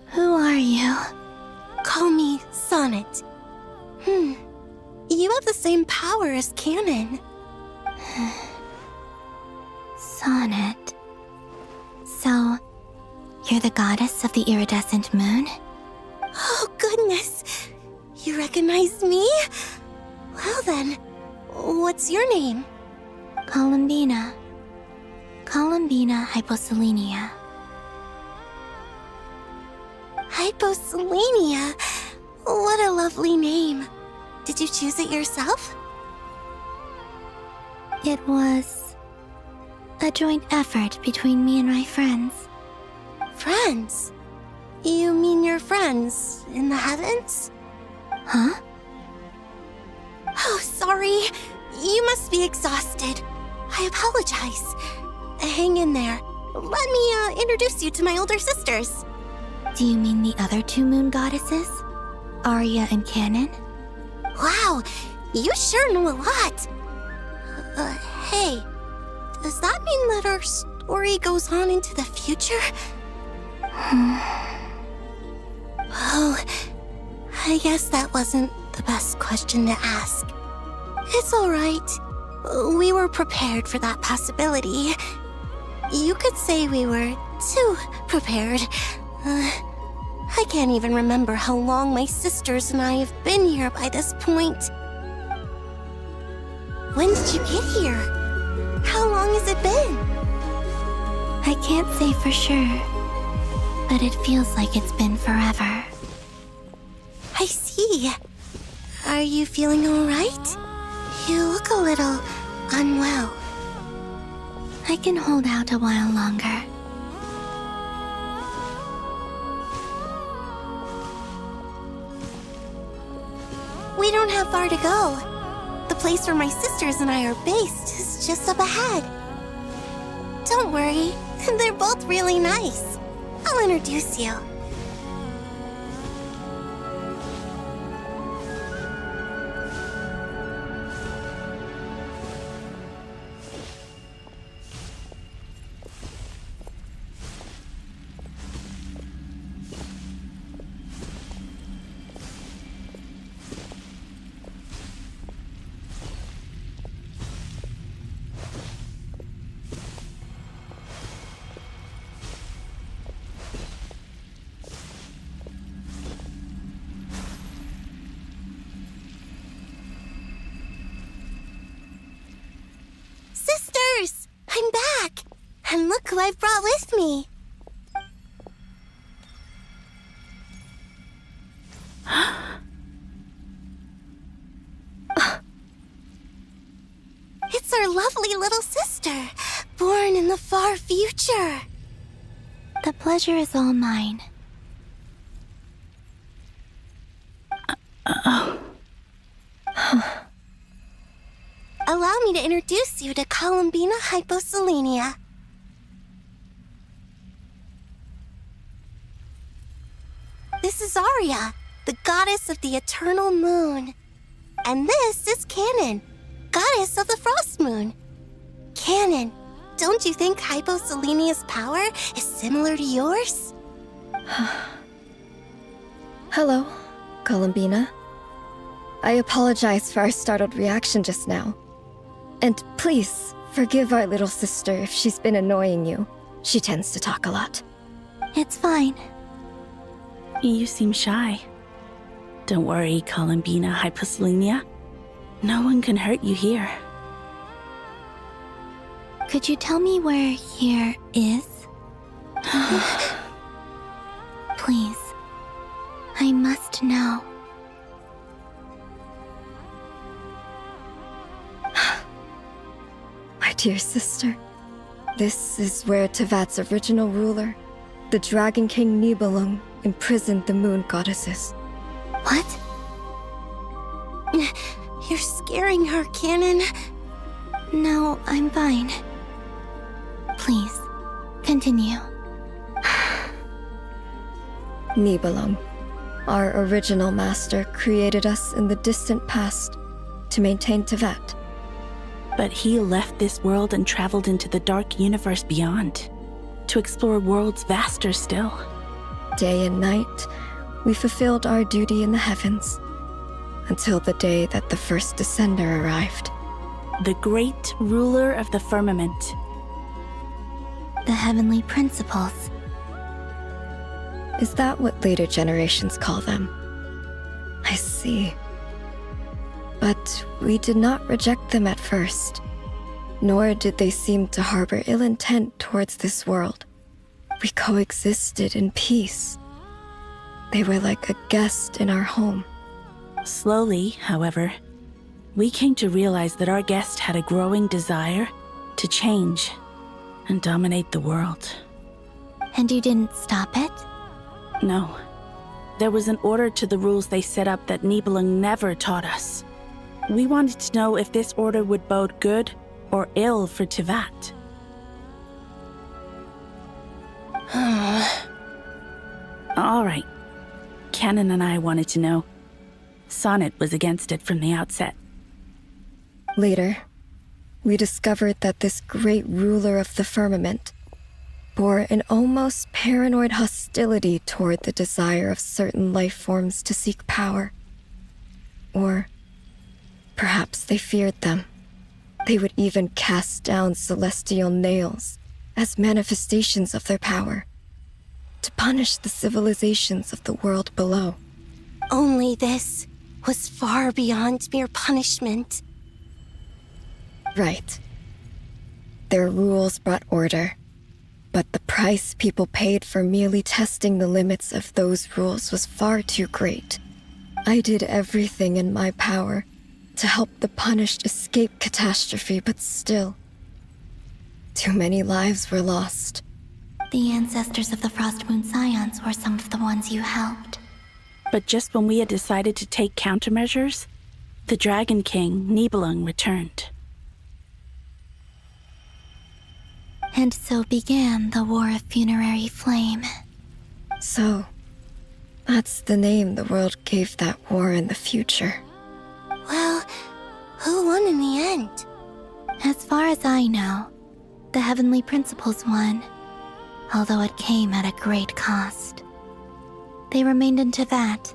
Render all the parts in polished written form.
Who are you? Call me Sonnet. You have the same power as Canon. Sonnet. So, you're the goddess of the iridescent moon? Oh, goodness. You recognize me? Well then, what's your name? Columbina. Columbina Hyposelenia. Hyposelenia? What a lovely name. Did you choose it yourself? It was a joint effort between me and my friends. Friends? You mean your friends in the heavens? Huh? Oh, sorry. You must be exhausted. I apologize. Hang in there. Let me introduce you to my older sisters. Do you mean the other two moon goddesses? Arya and Canon? Wow, you sure know a lot. Hey, does that mean that our story goes on into the future? Oh, I guess that wasn't the best question to ask. It's alright. We were prepared for that possibility. You could say we were too prepared. I can't even remember how long my sisters and I have been here by this point. When did you get here? How long has it been? I can't say for sure, but it feels like it's been forever. I see. Are you feeling alright? You look a little unwell. I can hold out a while longer. We don't have far to go. The place where my sisters and I are based is just up ahead. Don't worry, they're both really nice. I'll introduce you. Sisters! I'm back! And look who I've brought with me! It's our lovely little sister, born in the far future. The pleasure is all mine. Allow me to introduce you to Columbina Hyposelenia. This is Arya, the goddess of the eternal moon. And this is Canon, goddess of the frost moon. Canon, don't you think Hyposelenia's power is similar to yours? Hello, Columbina. I apologize for our startled reaction just now. And please, forgive our little sister if she's been annoying you. She tends to talk a lot. It's fine. You seem shy. Don't worry, Columbina Hyposelenia. No one can hurt you here. Could you tell me where here is? Please. I must know. My dear sister, this is where Tevat's original ruler, the Dragon King Nibelung, imprisoned the moon goddesses. What? You're scaring her, Canon. No, I'm fine. Please, continue. Nibelung, our original master, created us in the distant past to maintain Tevat. But he left this world and traveled into the dark universe beyond. to explore worlds vaster still. Day and night, we fulfilled our duty in the heavens, until the day that the first descender arrived. The great ruler of the firmament. The heavenly principles. Is that what later generations call them? I see. But we did not reject them at first, nor did they seem to harbor ill intent towards this world. We coexisted in peace. They were like a guest in our home. Slowly, however, we came to realize that our guest had a growing desire to change and dominate the world. And you didn't stop it? No. There was an order to the rules they set up that Nibelung never taught us. We wanted to know if this order would bode good or ill for Tivat. All right. Canon and I wanted to know. Sonnet was against it from the outset. Later, we discovered that this great ruler of the firmament bore an almost paranoid hostility toward the desire of certain life forms to seek power. Or perhaps they feared them. They would even cast down celestial nails as manifestations of their power, to punish the civilizations of the world below. Only this was far beyond mere punishment. Right. Their rules brought order, but the price people paid for merely testing the limits of those rules was far too great. I did everything in my power to help the punished escape catastrophe, but still, too many lives were lost. The ancestors of the Frost Moon Scions were some of the ones you helped. But just when we had decided to take countermeasures, the Dragon King, Nibelung, returned. And so began the War of Funerary Flame. So, that's the name the world gave that war in the future. Well, who won in the end? As far as I know, the Heavenly Principles won, although it came at a great cost. They remained in Tivat,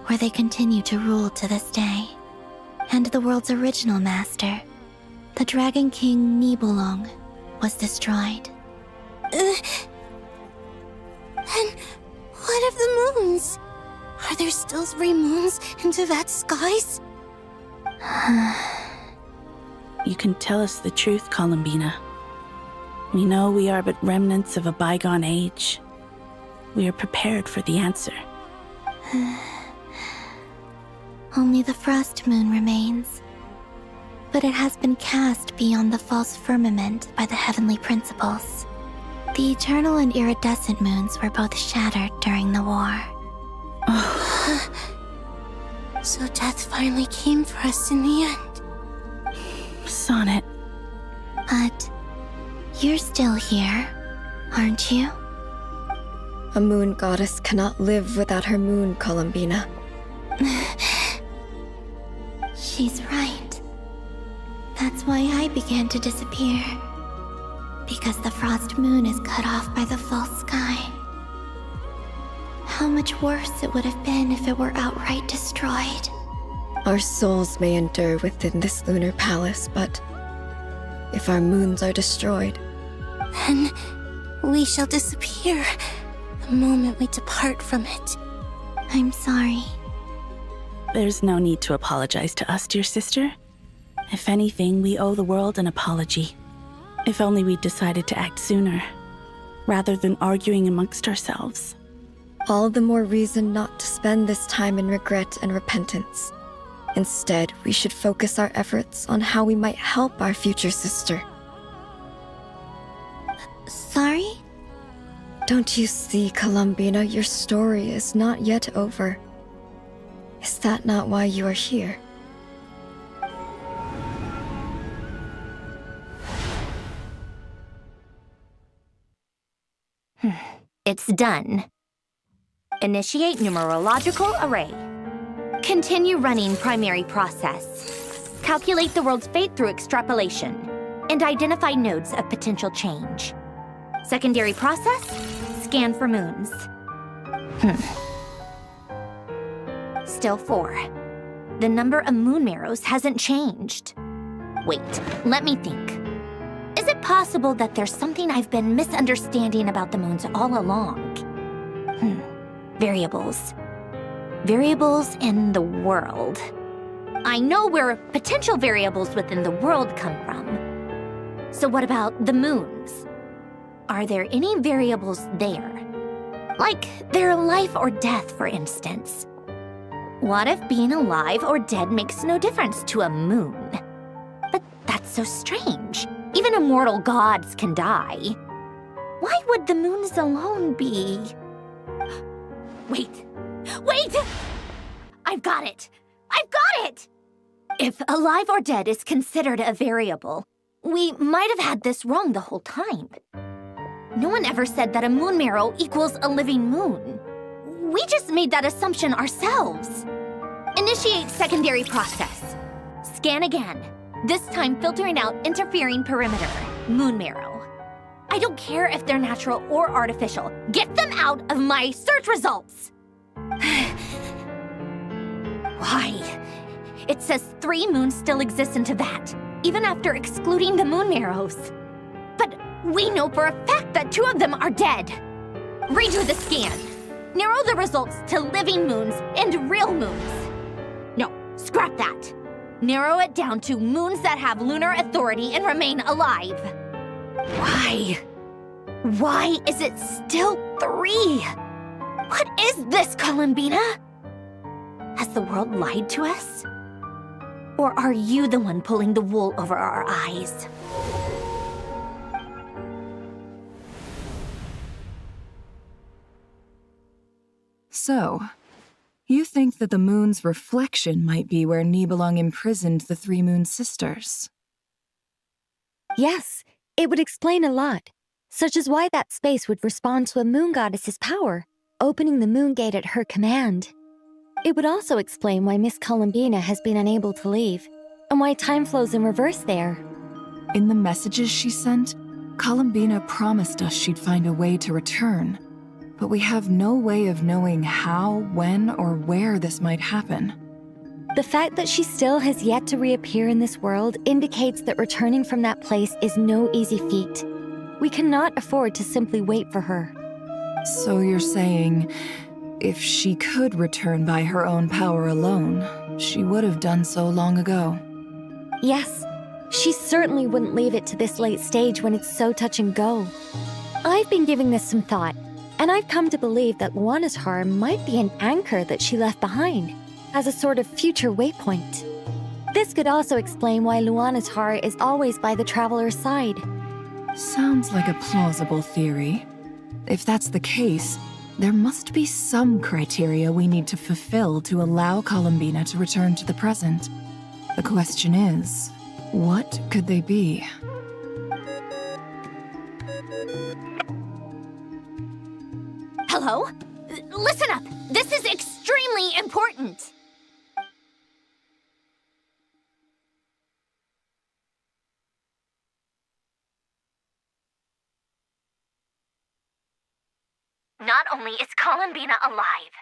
where they continue to rule to this day. And the world's original master, the Dragon King Nibelung, was destroyed. And what of the moons? Are there still 3 moons in Tivat's skies? You can tell us the truth, Columbina. We know we are but remnants of a bygone age. We are prepared for the answer. Only the Frost Moon remains. But it has been cast beyond the false firmament by the Heavenly Principles. The eternal and iridescent moons were both shattered during the war. So death finally came for us in the end. Sonnet. But you're still here, aren't you? A moon goddess cannot live without her moon, Columbina. She's right. That's why I began to disappear. Because the Frost Moon is cut off by the false sky. How much worse it would have been if it were outright destroyed. Our souls may endure within this lunar palace, but if our moons are destroyed, Then we shall disappear the moment we depart from it. I'm sorry. There's no need to apologize to us, dear sister. If anything, we owe the world an apology. If only we'd decided to act sooner, rather than arguing amongst ourselves. all the more reason not to spend this time in regret and repentance. Instead, we should focus our efforts on how we might help our future sister. Sorry? Don't you see, Columbina, your story is not yet over. Is that not why you are here? It's done. Initiate numerological array. Continue running primary process. Calculate the world's fate through extrapolation. And identify nodes of potential change. Secondary process, scan for moons. Still 4. The number of moon marrows hasn't changed. Wait, let me think. Is it possible that there's something I've been misunderstanding about the moons all along? Variables. Variables in the world. I know where potential variables within the world come from. So what about the moons? Are there any variables there? Like their life or death, for instance. What if being alive or dead makes no difference to a moon? But that's so strange. Even immortal gods can die. Why would the moons alone be? Wait! I've got it! If alive or dead is considered a variable, we might have had this wrong the whole time. No one ever said that a moon marrow equals a living moon. We just made that assumption ourselves. Initiate secondary process. Scan again, this time filtering out interfering perimeter, moon marrow. I don't care if they're natural or artificial. Get them out of my search results! Why? It says 3 moons still exist in Teyvat, even after excluding the moon marrows. But we know for a fact that 2 of them are dead. Redo the scan. Narrow the results to living moons and real moons. No, scrap that. Narrow it down to moons that have lunar authority and remain alive. Why? Why is it still 3? What is this, Columbina? Has the world lied to us? Or are you the one pulling the wool over our eyes? So, you think that the moon's reflection might be where Nibelung imprisoned the 3 moon sisters? Yes, it would explain a lot, such as why that space would respond to a moon goddess's power, opening the moon gate at her command. It would also explain why Miss Columbina has been unable to leave, and why time flows in reverse there. In the messages she sent, Columbina promised us she'd find a way to return, but we have no way of knowing how, when, or where this might happen. The fact that she still has yet to reappear in this world indicates that returning from that place is no easy feat. We cannot afford to simply wait for her. So you're saying, if she could return by her own power alone, she would have done so long ago. Yes, she certainly wouldn't leave it to this late stage when it's so touch and go. I've been giving this some thought, and I've come to believe that Luanatar might be an anchor that she left behind, as a sort of future waypoint. This could also explain why Luanatar is always by the traveler's side. Sounds like a plausible theory. If that's the case, there must be some criteria we need to fulfill to allow Columbina to return to the present. The question is, what could they be? Hello? Listen up! This is extremely important! Not only is Columbina alive,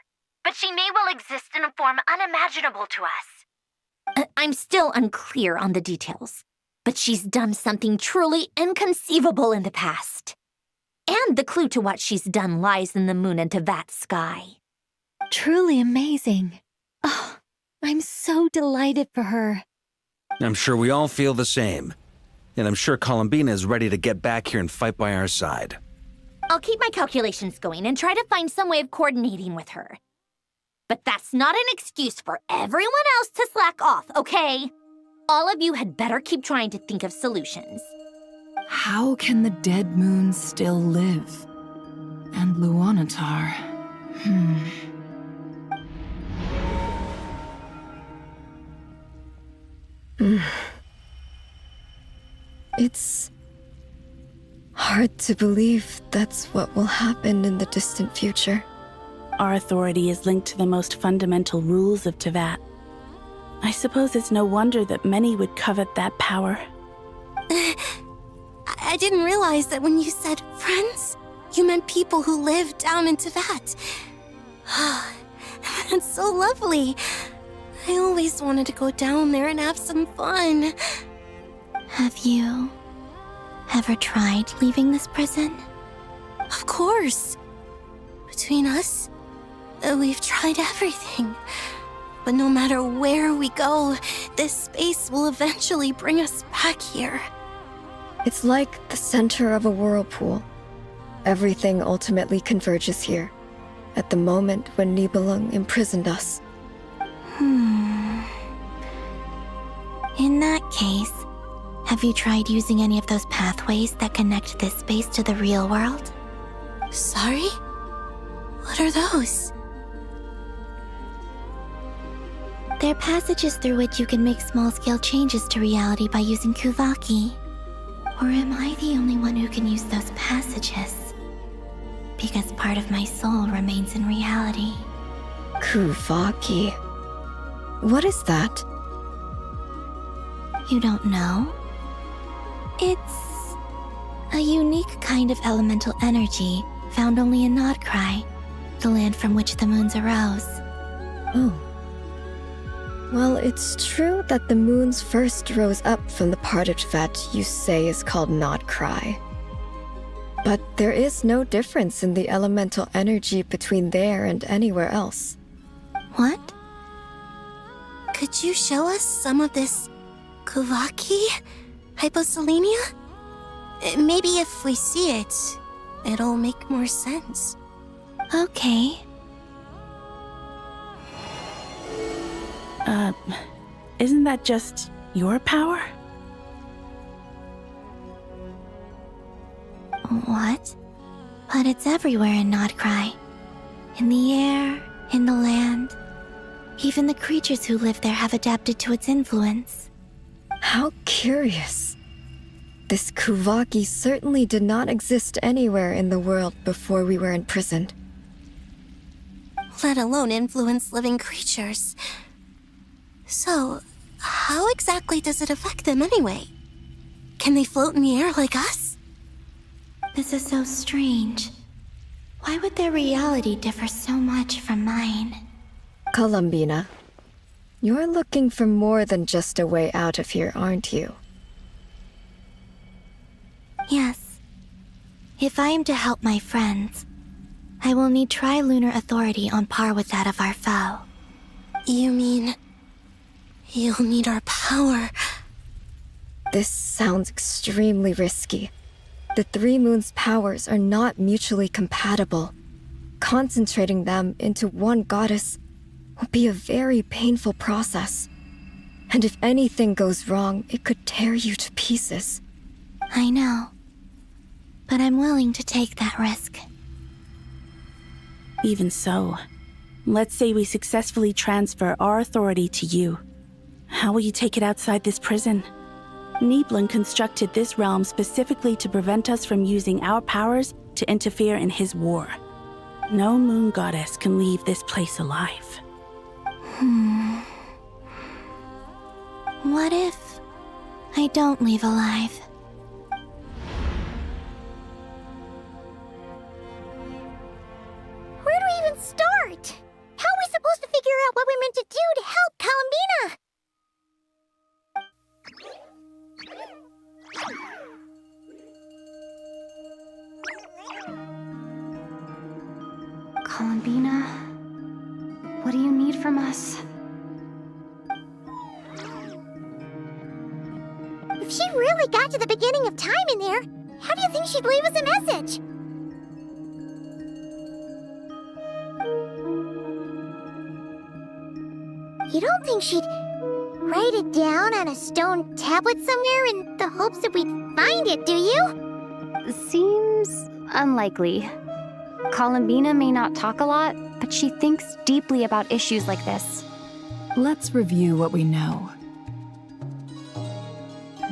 but she may well exist in a form unimaginable to us. I'm still unclear on the details, but she's done something truly inconceivable in the past. And the clue to what she's done lies in the moon and Teyvat sky. Truly amazing. Oh, I'm so delighted for her. I'm sure we all feel the same. And I'm sure Columbina is ready to get back here and fight by our side. I'll keep my calculations going and try to find some way of coordinating with her. But that's not an excuse for everyone else to slack off, okay? All of you had better keep trying to think of solutions. How can the dead moon still live? And Luanatar... It's hard to believe that's what will happen in the distant future. Our authority is linked to the most fundamental rules of Teyvat. I suppose it's no wonder that many would covet that power. I didn't realize that when you said friends, met people who live down in Teyvat. It's so lovely. I always wanted to go down there and have some fun. Have you ever tried leaving this prison? Of course. Between us, we've tried everything. But no matter where we go, this space will eventually bring us back here. It's like the center of a whirlpool. Everything ultimately converges here, at the moment when Nibelung imprisoned us. In that case, have you tried using any of those pathways that connect this space to the real world? Sorry? What are those? They're passages through which you can make small-scale changes to reality by using Kuvaki. Or am I the only one who can use those passages? Because part of my soul remains in reality. Kuvaki. What is that? You don't know? It's a unique kind of elemental energy found only in Nodcry, the land from which the moons arose. Oh. Well, it's true that the moons first rose up from the part of Teyvat you say is called Nodcry. But there is no difference in the elemental energy between there and anywhere else. What? Could you show us some of this Kuvaki? Hyposelenia? Maybe if we see it, it'll make more sense. Okay. Isn't that just your power? What? But it's everywhere in Nodcry. In the air, in the land. Even the creatures who live there have adapted to its influence. How curious. This Kuvaki certainly did not exist anywhere in the world before we were imprisoned. Let alone influence living creatures. So, how exactly does it affect them anyway? Can they float in the air like us? This is so strange. Why would their reality differ so much from mine? Columbina, you're looking for more than just a way out of here, aren't you? Yes. If I am to help my friends, I will need tri-lunar authority on par with that of our foe. You mean... you'll need our power? This sounds extremely risky. The Three Moons' powers are not mutually compatible. Concentrating them into one goddess will be a very painful process. And if anything goes wrong, it could tear you to pieces. I know. But I'm willing to take that risk. Even so, let's say we successfully transfer our authority to you. How will you take it outside this prison? Nibelung constructed this realm specifically to prevent us from using our powers to interfere in his war. No moon goddess can leave this place alive. What if I don't leave alive? Where do we even start? How are we supposed to figure out what we're meant to do to help Columbina? Columbina, what do you need from us? If she really got to the beginning of time in there, how do you think she'd leave us a message? You don't think she'd write it down on a stone tablet somewhere in the hopes that we'd find it, do you? Seems unlikely. Columbina may not talk a lot, but she thinks deeply about issues like this. Let's review what we know.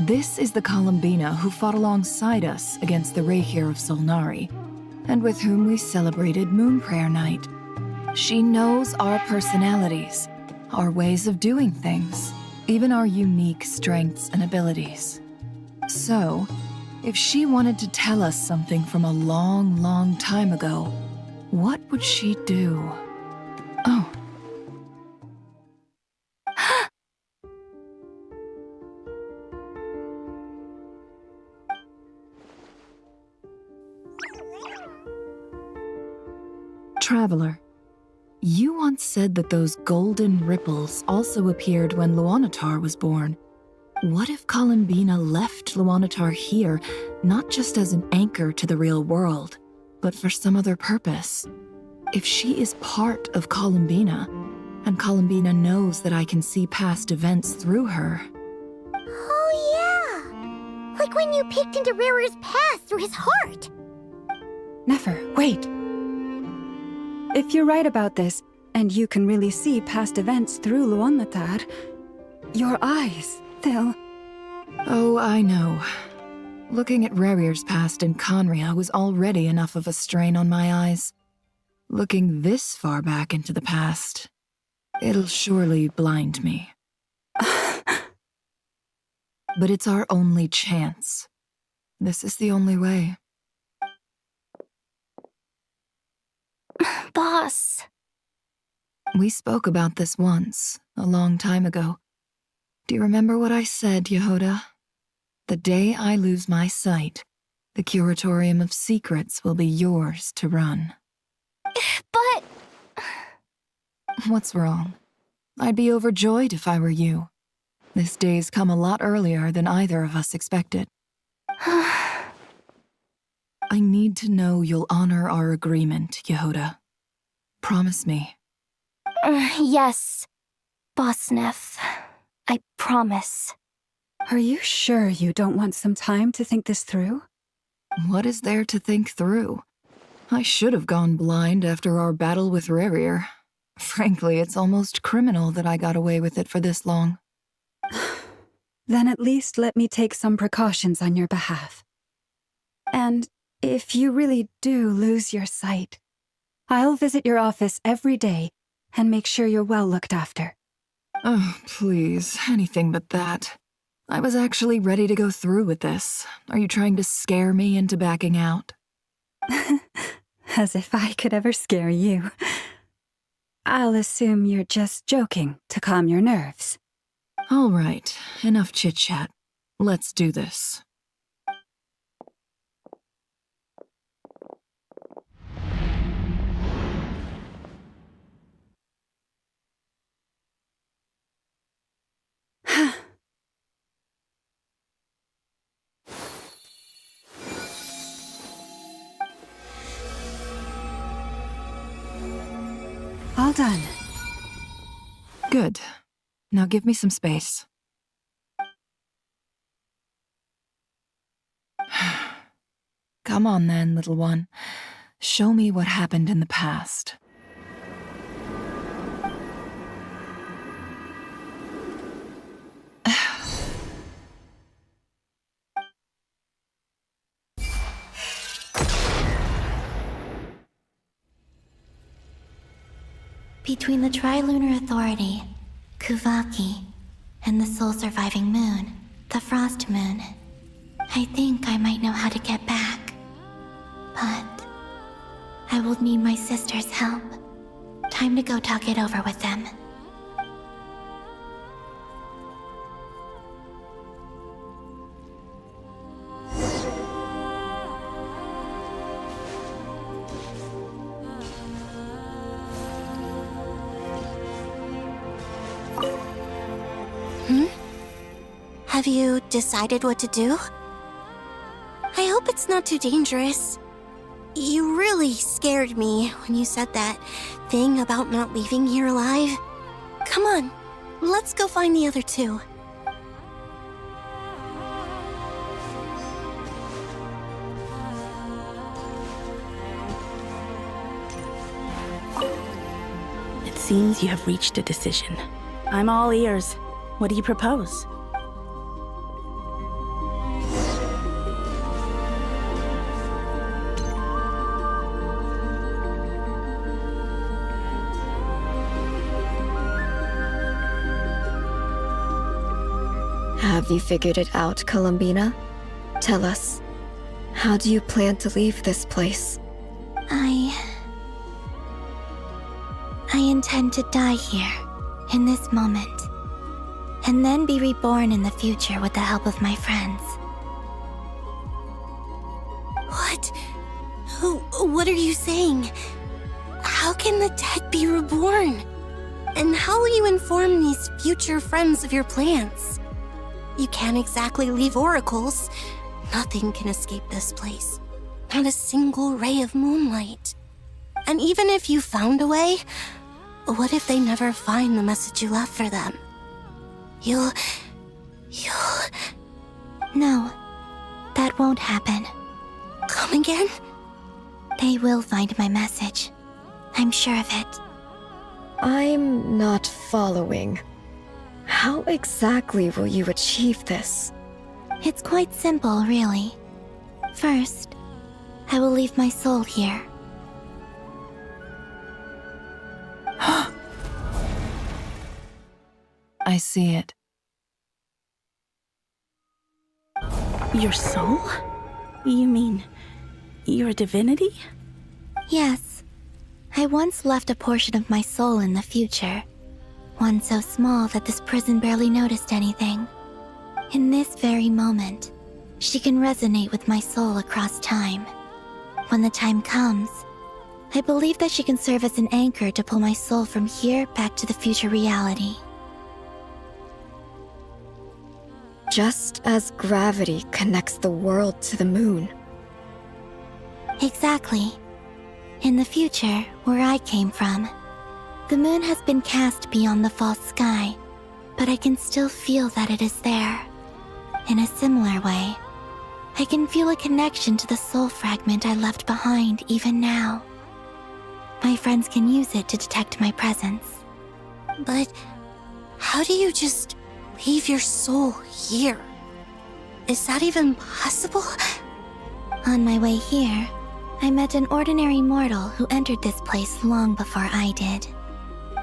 This is the Columbina who fought alongside us against the Reykir of Solnari, and with whom we celebrated Moon Prayer Night. She knows our personalities, our ways of doing things, even our unique strengths and abilities. So, If she wanted to tell us something from a long, long time ago, what would she do? Oh. Traveler, you once said that those golden ripples also appeared when Luanatar was born. What if Columbina left Luanatar here, not just as an anchor to the real world, but for some other purpose? If she is part of Columbina, and Columbina knows that I can see past events through her... Oh yeah! Like when you peeked into Riri's past through his heart! Nefer, wait! If you're right about this, and you can really see past events through Luanatar, your eyes, they'll... Oh, I know. Looking at Rerir's past in Conria was already enough of a strain on my eyes. Looking this far back into the past, it'll surely blind me. But it's our only chance. This is the only way. Boss. We spoke about this once, a long time ago. Do you remember what I said, Yehoda? The day I lose my sight, the Curatorium of Secrets will be yours to run. But... What's wrong? I'd be overjoyed if I were you. This day's come a lot earlier than either of us expected. I need to know you'll honor our agreement, Yehoda. Promise me. Yes, Boss Neff. I promise. Are you sure you don't want some time to think this through? What is there to think through? I should have gone blind after our battle with Rerir. Frankly, it's almost criminal that I got away with it for this long. Then at least let me take some precautions on your behalf. And if you really do lose your sight, I'll visit your office every day and make sure you're well looked after. Oh, please, anything but that. I was actually ready to go through with this. Are you trying to scare me into backing out? As if I could ever scare you. I'll assume you're just joking to calm your nerves. All right, enough chit-chat. Let's do this. All done. Good. Now give me some space. Come on then, little one. Show me what happened in the past. Between the Trilunar Authority, Kuvaki, and the sole surviving moon, the Frost Moon, I think I might know how to get back. But I will need my sister's help. Time to go talk it over with them. Have you decided what to do? I hope it's not too dangerous. You really scared me when you said that thing about not leaving here alive. Come on, let's go find the other two. It seems you have reached a decision. I'm all ears. What do you propose? Have you figured it out, Columbina? Tell us, How do you plan to leave this place? I intend to die here, in this moment, and then be reborn in the future with the help of my friends. What? What are you saying? How can the dead be reborn? And how will you inform these future friends of your plans? You can't exactly leave oracles. Nothing can escape this place. Not a single ray of moonlight. And even if you found a way, what if they never find the message you left for them? You'll... No, that won't happen. Come again? They will find my message. I'm sure of it. I'm not following. How exactly will you achieve this? It's quite simple, really. First, I will leave my soul here. I see it. Your soul? You mean your divinity? Yes, I once left a portion of my soul in the future. One so small that this prison barely noticed anything. In this very moment, she can resonate with my soul across time. When the time comes, I believe that she can serve as an anchor to pull my soul from here back to the future reality. Just as gravity connects the world to the moon. Exactly. In the future, where I came from, the moon has been cast beyond the false sky, but I can still feel that it is there. In a similar way, I can feel a connection to the soul fragment I left behind even now. My friends can use it to detect my presence. But how do you just leave your soul here? Is that even possible? On my way here, I met an ordinary mortal who entered this place long before I did.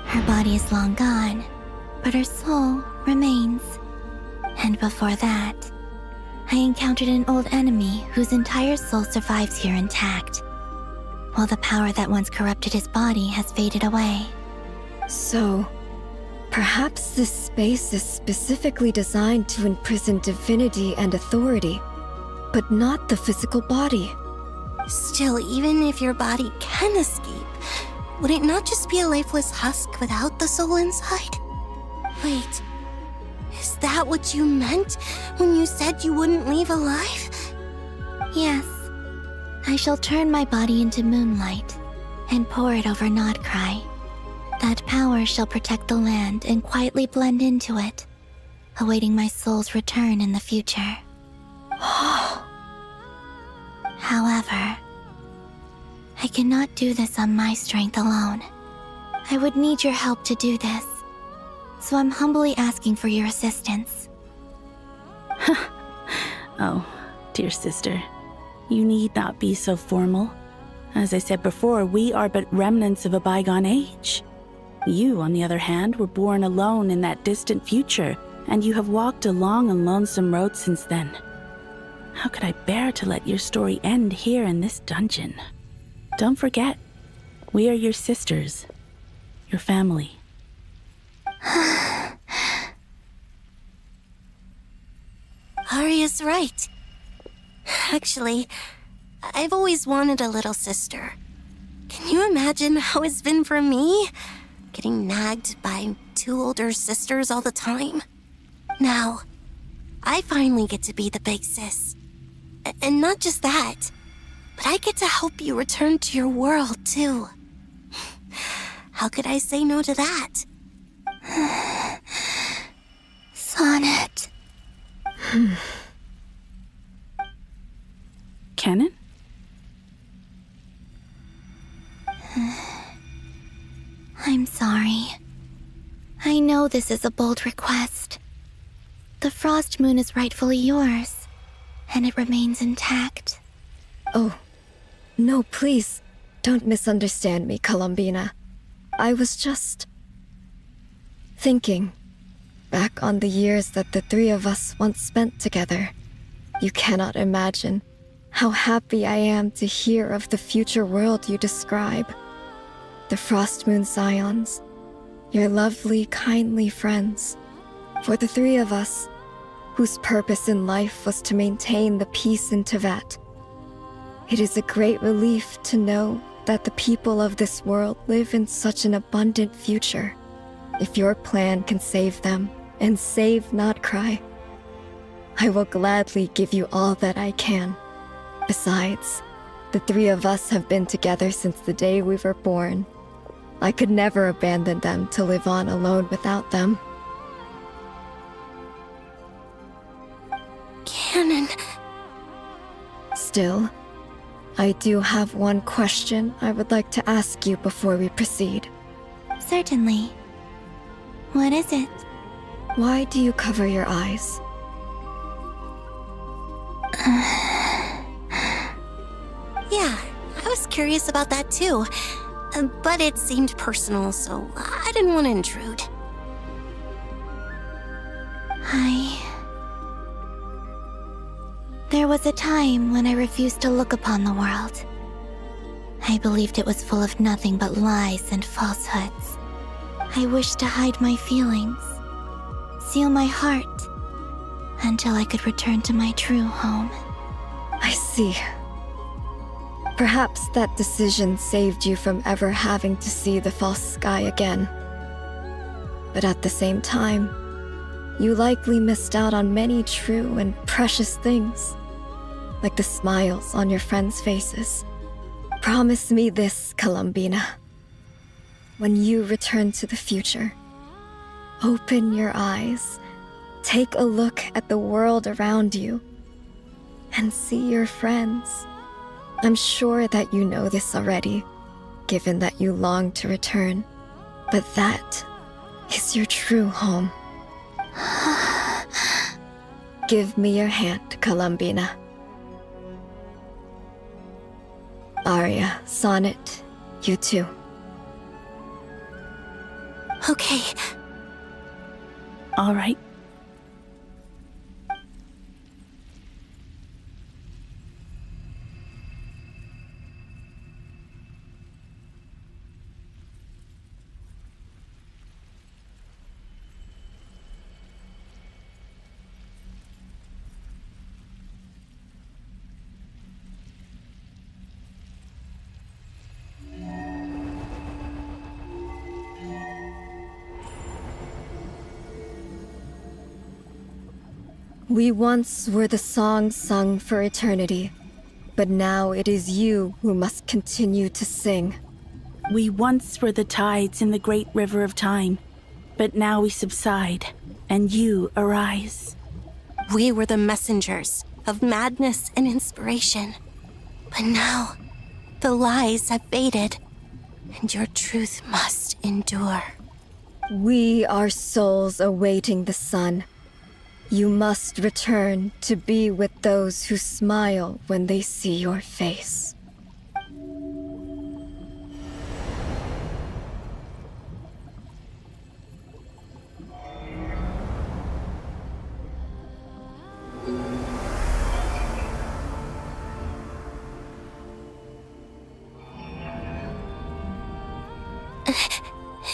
Her body is long gone, but her soul remains. And before that, I encountered an old enemy whose entire soul survives here intact, while the power that once corrupted his body has faded away. So, perhaps this space is specifically designed to imprison divinity and authority, but not the physical body. Still, even if your body can escape, would it not just be a lifeless husk without the soul inside? Wait, is that what you meant when you said you wouldn't leave alive? Yes, I shall turn my body into moonlight and pour it over Nodcry. That power shall protect the land and quietly blend into it, awaiting my soul's return in the future. However, I cannot do this on my strength alone. I would need your help to do this, so I'm humbly asking for your assistance. Oh, dear sister, you need not be so formal. As I said before, we are but remnants of a bygone age. You, on the other hand, were born alone in that distant future, and you have walked a long and lonesome road since then. How could I bear to let your story end here in this dungeon? Don't forget, we are your sisters, your family. Arya's right. Actually, I've always wanted a little sister. Can you imagine how it's been for me? Getting nagged by two older sisters all the time. Now, I finally get to be the big sis. And not just that, but I get to help you return to your world, too. How could I say no to that? Sonnet. Canon? I'm sorry. I know this is a bold request. The Frost Moon is rightfully yours, and it remains intact. Oh, no, please, don't misunderstand me, Columbina. I was just thinking back on the years that the three of us once spent together. You cannot imagine How happy I am to hear of the future world you describe. The Frost Moon Scions, your lovely, kindly friends. For the three of us, whose purpose in life was to maintain the peace in Teyvat, it is a great relief to know that the people of this world live in such an abundant future. If your plan can save them, and save not cry, I will gladly give you all that I can. Besides, the three of us have been together since the day we were born. I could never abandon them to live on alone without them. Canon. Still, I do have one question I would like to ask you before we proceed. Certainly. What is it? Why do you cover your eyes? Yeah, I was curious about that too. But it seemed personal, so I didn't want to intrude. There was a time when I refused to look upon the world. I believed it was full of nothing but lies and falsehoods. I wished to hide my feelings, seal my heart, until I could return to my true home. I see. Perhaps that decision saved you from ever having to see the false sky again. But at the same time, you likely missed out on many true and precious things, like the smiles on your friends' faces. Promise me this, Columbina. When you return to the future, open your eyes, take a look at the world around you, and see your friends. I'm sure that you know this already, given that you long to return, but that is your true home. Give me your hand, Columbina. Arya, Sonnet, you too. Okay. All right. We once were the song sung for eternity, but now it is you who must continue to sing. We once were the tides in the great river of time, but now we subside, and you arise. We were the messengers of madness and inspiration. But now, the lies have faded, and your truth must endure. We are souls awaiting the sun. You must return to be with those who smile when they see your face.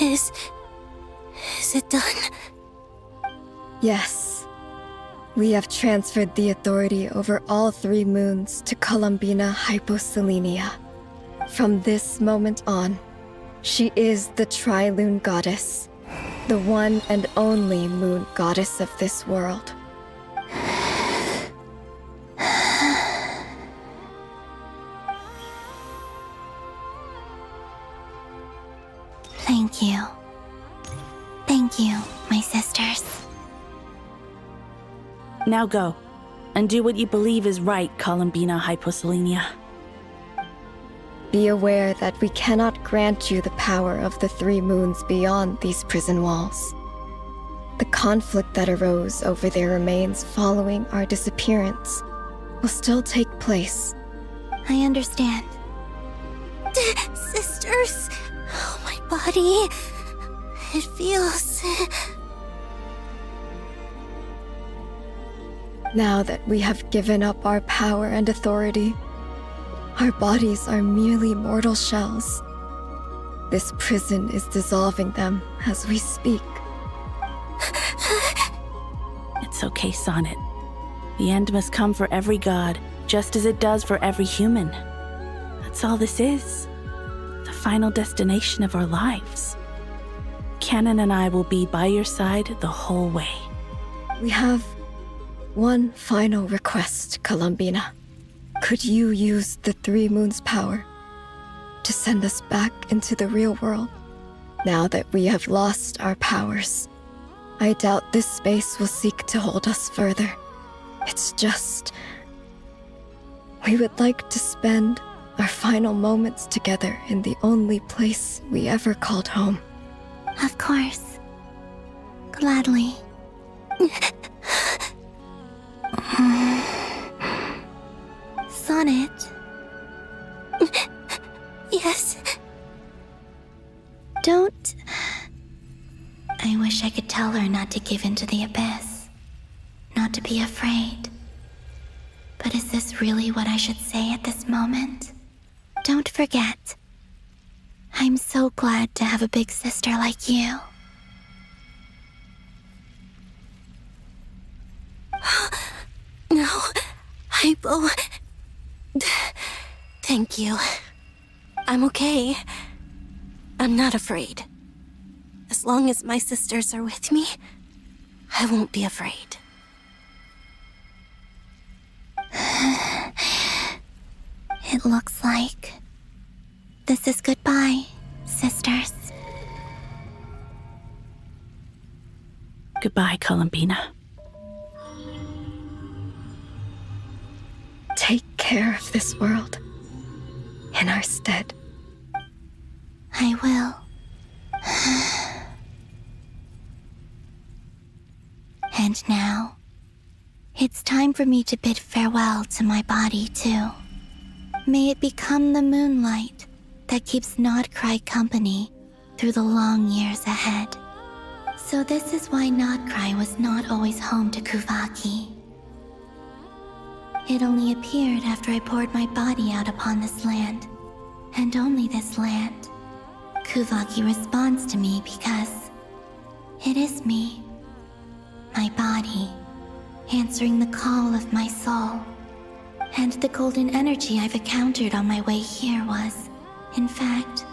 Is it done? Yes. We have transferred the authority over all 3 moons to Columbina Hyposelenia. From this moment on, she is the Tri-Lune Goddess, the one and only moon goddess of this world. Thank you. Thank you, my sisters. Now go, and do what you believe is right, Columbina Hyposelenia. Be aware that we cannot grant you the power of the 3 moons beyond these prison walls. The conflict that arose over their remains following our disappearance will still take place. I understand. Sisters, oh, my body. It feels... Now that we have given up our power and authority, our bodies are merely mortal shells. This prison is dissolving them as we speak. It's okay, Sonnet. The end must come for every god, just as it does for every human. That's all this is. The final destination of our lives. Canon and I will be by your side the whole way. We have one final request, Columbina. Could you use the Three Moons' power to send us back into the real world? Now that we have lost our powers, I doubt this space will seek to hold us further. It's just... we would like to spend our final moments together in the only place we ever called home. Of course. Gladly. Sonnet. Yes? Don't... I wish I could tell her not to give in to the abyss. Not to be afraid. But is this really what I should say at this moment? Don't forget. I'm so glad to have a big sister like you. No, Hypo. Thank you. I'm okay. I'm not afraid. As long as my sisters are with me, I won't be afraid. It looks like this is goodbye, sisters. Goodbye, Columbina. Take care of this world in our stead. I will. And now, it's time for me to bid farewell to my body, too. May it become the moonlight that keeps Nodcry company through the long years ahead. So this is why Nodcry was not always home to Kuvaki. It only appeared after I poured my body out upon this land, and only this land. Kuvaki responds to me because it is me, my body, answering the call of my soul. And the golden energy I've encountered on my way here was, in fact,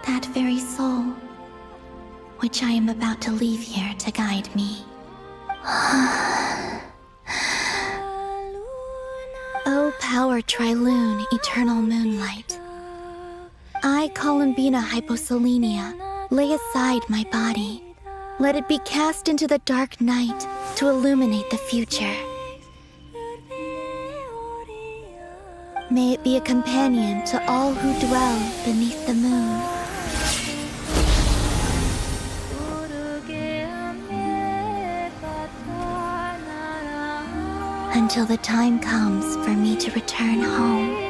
that very soul, which I am about to leave here to guide me. O power Trilune, eternal moonlight. I, Columbina Hyposelenia, lay aside my body. Let it be cast into the dark night to illuminate the future. May it be a companion to all who dwell beneath the moon. Until the time comes for me to return home.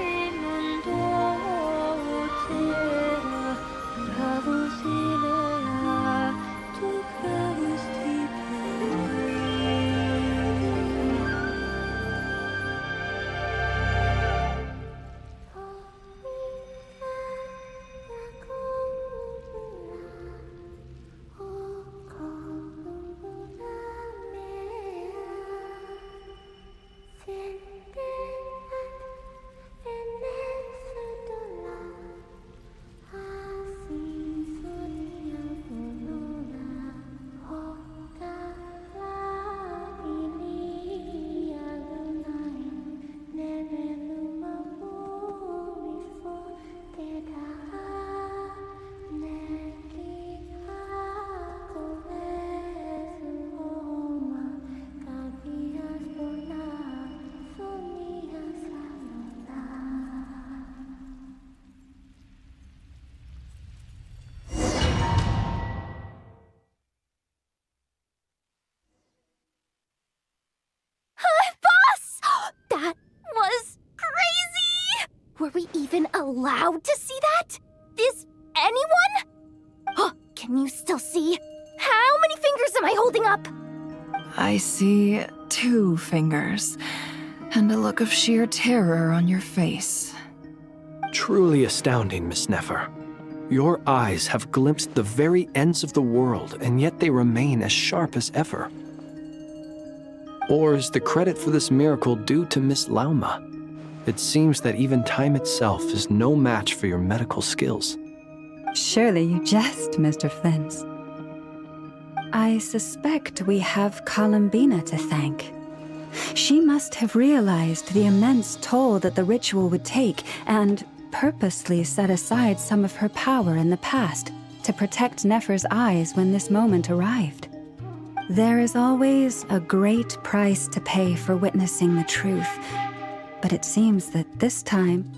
Were we even allowed to see that? Is anyone? Oh, can you still see? How many fingers am I holding up? I see 2. 2 fingers, and a look of sheer terror on your face. Truly astounding, Miss Nefer. Your eyes have glimpsed the very ends of the world, and yet they remain as sharp as ever. Or is the credit for this miracle due to Miss Lauma? It seems that even time itself is no match for your medical skills. Surely you jest, Mr. Flint. I suspect we have Columbina to thank. She must have realized the immense toll that the ritual would take and purposely set aside some of her power in the past to protect Nefer's eyes when this moment arrived. There is always a great price to pay for witnessing the truth, but it seems that this time,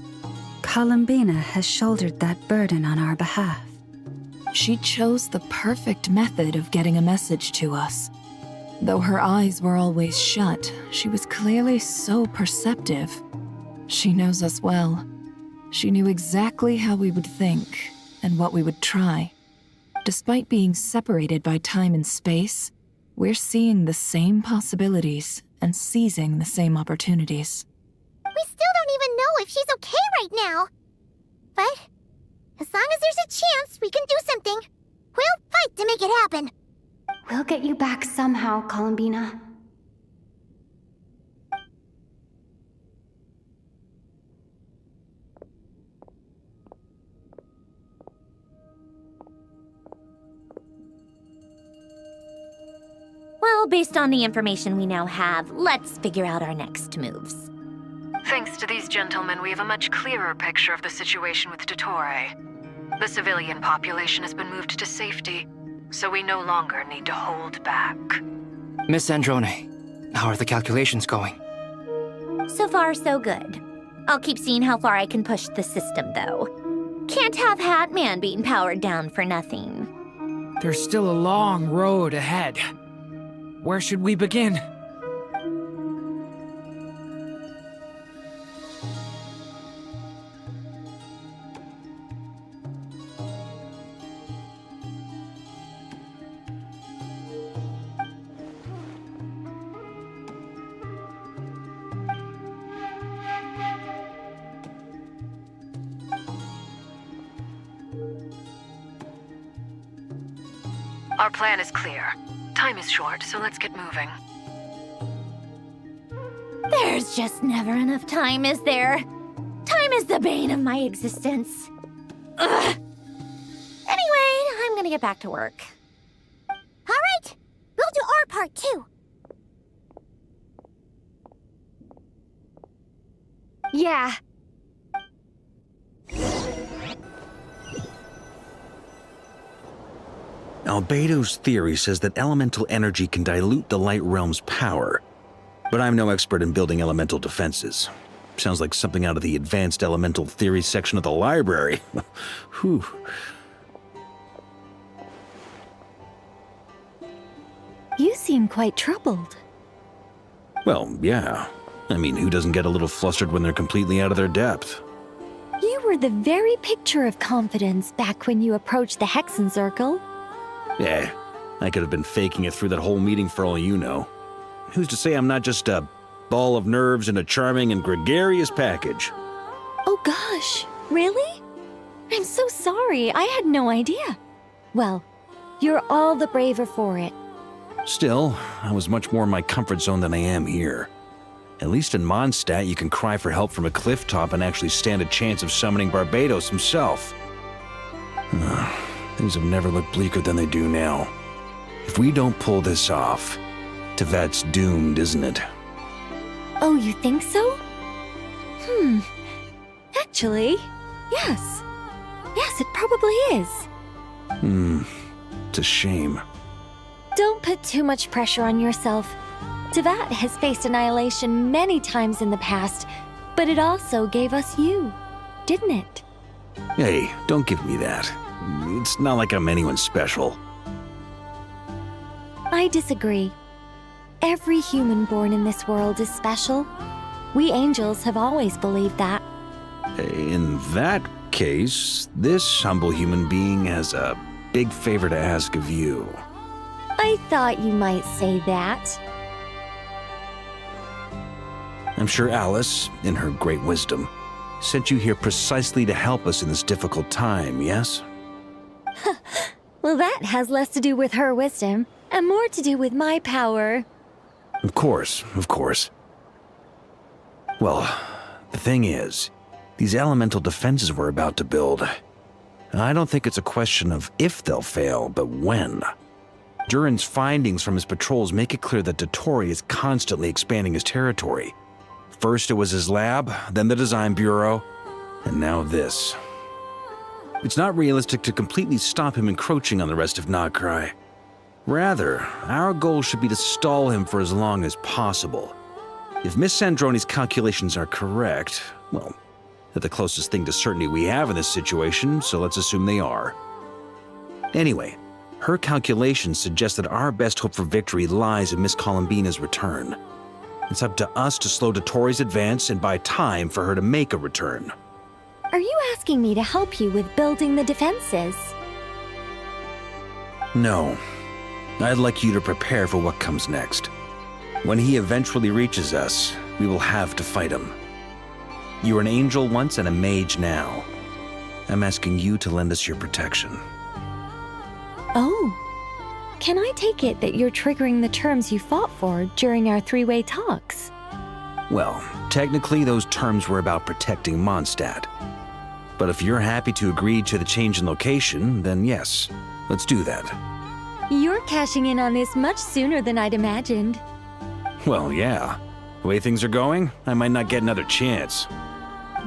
Columbina has shouldered that burden on our behalf. She chose the perfect method of getting a message to us. Though her eyes were always shut, she was clearly so perceptive. She knows us well. She knew exactly how we would think and what we would try. Despite being separated by time and space, we're seeing the same possibilities and seizing the same opportunities. We still don't even know if she's okay right now. But as long as there's a chance we can do something, we'll fight to make it happen. We'll get you back somehow, Columbina. Well, based on the information we now have, let's figure out our next moves. Thanks to these gentlemen, we have a much clearer picture of the situation with Dottore. The civilian population has been moved to safety, so we no longer need to hold back. Miss Androne, how are the calculations going? So far, so good. I'll keep seeing how far I can push the system, though. Can't have Hatman being powered down for nothing. There's still a long road ahead. Where should we begin? Our plan is clear. Time is short, so let's get moving. There's just never enough time, is there? Time is the bane of my existence. Ugh. Anyway, I'm gonna get back to work. All right, we'll do our part too. Yeah. Albedo's theory says that elemental energy can dilute the light realm's power, but I'm no expert in building elemental defenses. Sounds like something out of the advanced elemental theory section of the library. Whew. You seem quite troubled. Well, yeah. I mean, who doesn't get a little flustered when they're completely out of their depth? You were the very picture of confidence back when you approached the Hexen Circle. Yeah, I could have been faking it through that whole meeting for all you know. Who's to say I'm not just a ball of nerves in a charming and gregarious package? Oh gosh, really? I'm so sorry, I had no idea. Well, you're all the braver for it. Still, I was much more in my comfort zone than I am here. At least in Mondstadt, you can cry for help from a cliff top and actually stand a chance of summoning Barbados himself. Things have never looked bleaker than they do now. If we don't pull this off, Tevat's doomed, isn't it? Oh, you think so? Actually, yes. Yes, it probably is. It's a shame. Don't put too much pressure on yourself. Tevat has faced annihilation many times in the past, but it also gave us you, didn't it? Hey, don't give me that. It's not like I'm anyone special. I disagree. Every human born in this world is special. We angels have always believed that. In that case, this humble human being has a big favor to ask of you. I thought you might say that. I'm sure Alice, in her great wisdom, sent you here precisely to help us in this difficult time, yes? Well, that has less to do with her wisdom and more to do with my power. Of course, of course. Well, the thing is, these elemental defenses we're about to build, I don't think it's a question of if they'll fail, but when. Durin's findings from his patrols make it clear that Dottore is constantly expanding his territory. First it was his lab, then the design bureau, and now this. It's not realistic to completely stop him encroaching on the rest of Nagcry. Rather, our goal should be to stall him for as long as possible. If Miss Sandroni's calculations are correct, well, they're the closest thing to certainty we have in this situation, so let's assume they are. Anyway, her calculations suggest that our best hope for victory lies in Miss Columbina's return. It's up to us to slow Dottore's advance and buy time for her to make a return. Are you asking me to help you with building the defenses? No. I'd like you to prepare for what comes next. When he eventually reaches us, we will have to fight him. You were an angel once and a mage now. I'm asking you to lend us your protection. Oh. Can I take it that you're triggering the terms you fought for during our three-way talks? Well, technically those terms were about protecting Mondstadt. But if you're happy to agree to the change in location, then yes, let's do that. You're cashing in on this much sooner than I'd imagined. Well, yeah. The way things are going, I might not get another chance.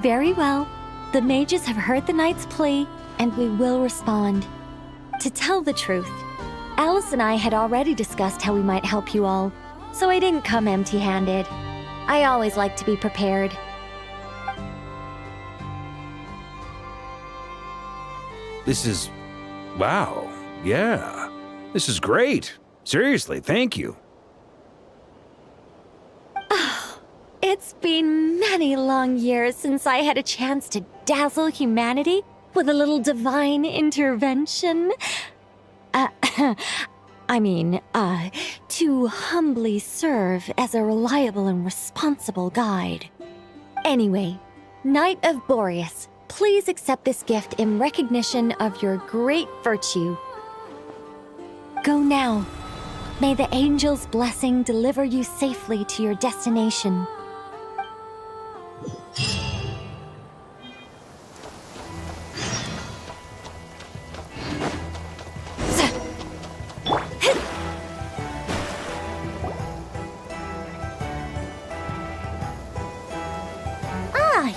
Very well. The mages have heard the knight's plea, and we will respond. To tell the truth, Alice and I had already discussed how we might help you all, so I didn't come empty-handed. I always like to be prepared. This is... wow. Yeah. This is great. Seriously, thank you. It's been many long years since I had a chance to dazzle humanity with a little divine intervention. To humbly serve as a reliable and responsible guide. Anyway, Knight of Boreas, please accept this gift in recognition of your great virtue. Go now. May the angel's blessing deliver you safely to your destination.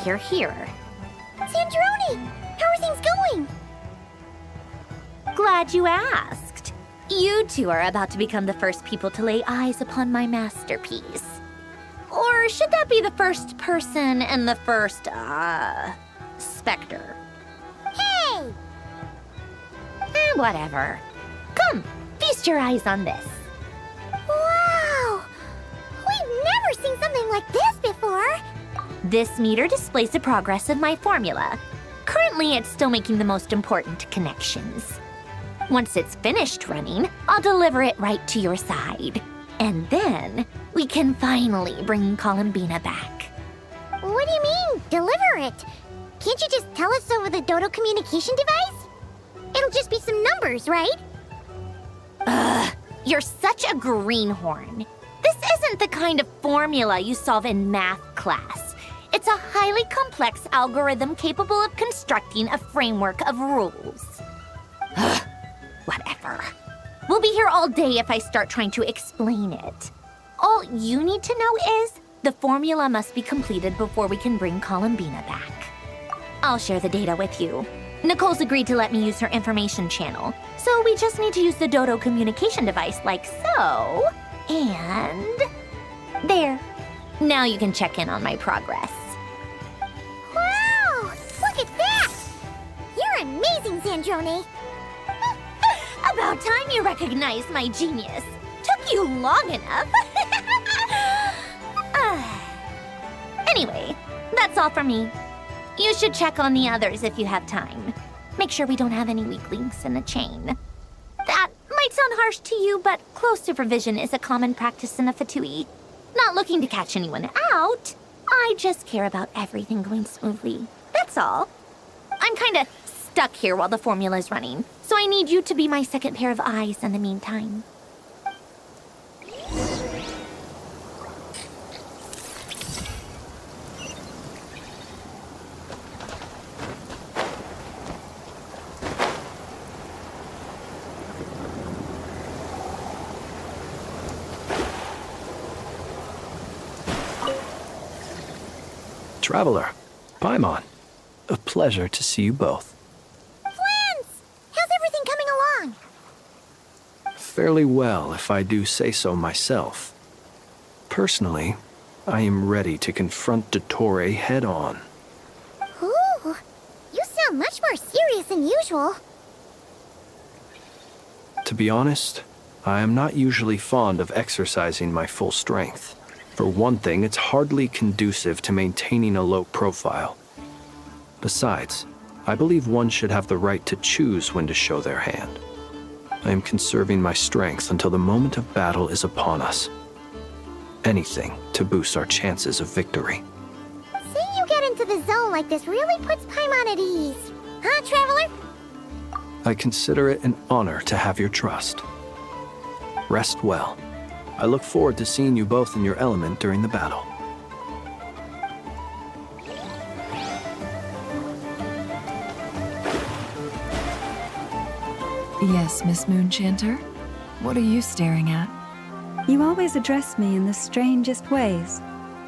You're here. Sandroni! How are things going? Glad you asked. You two are about to become the first people to lay eyes upon my masterpiece. Or should that be the first person and the first, specter? Hey! Whatever. Come, feast your eyes on this. Wow! We've never seen something like this before! This meter displays the progress of my formula. Currently, it's still making the most important connections. Once it's finished running, I'll deliver it right to your side. And then, we can finally bring Columbina back. What do you mean, deliver it? Can't you just tell us over the Dodo communication device? It'll just be some numbers, right? You're such a greenhorn. This isn't the kind of formula you solve in math class. It's a highly complex algorithm capable of constructing a framework of rules. Whatever. We'll be here all day if I start trying to explain it. All you need to know is the formula must be completed before we can bring Columbina back. I'll share the data with you. Nicole's agreed to let me use her information channel, so we just need to use the Dodo communication device like so. And... there. Now you can check in on my progress. Wow! Look at that! You're amazing, Sandroni! About time you recognized my genius. Took you long enough. Anyway, that's all for me. You should check on the others if you have time. Make sure we don't have any weak links in the chain. That might sound harsh to you, but close supervision is a common practice in the Fatui. Not looking to catch anyone out, I just care about everything going smoothly. That's all. I'm kinda stuck here while the formula's running, so I need you to be my second pair of eyes in the meantime. Traveler, Paimon, a pleasure to see you both. Twins! How's everything coming along? Fairly well, if I do say so myself. Personally, I am ready to confront Dottore head-on. Ooh, you sound much more serious than usual. To be honest, I am not usually fond of exercising my full strength. For one thing, it's hardly conducive to maintaining a low profile. Besides, I believe one should have the right to choose when to show their hand. I am conserving my strength until the moment of battle is upon us. Anything to boost our chances of victory. Seeing you get into the zone like this really puts Paimon at ease. Huh, Traveler? I consider it an honor to have your trust. Rest well. I look forward to seeing you both in your element during the battle. Yes, Miss Moonchanter? What are you staring at? You always address me in the strangest ways.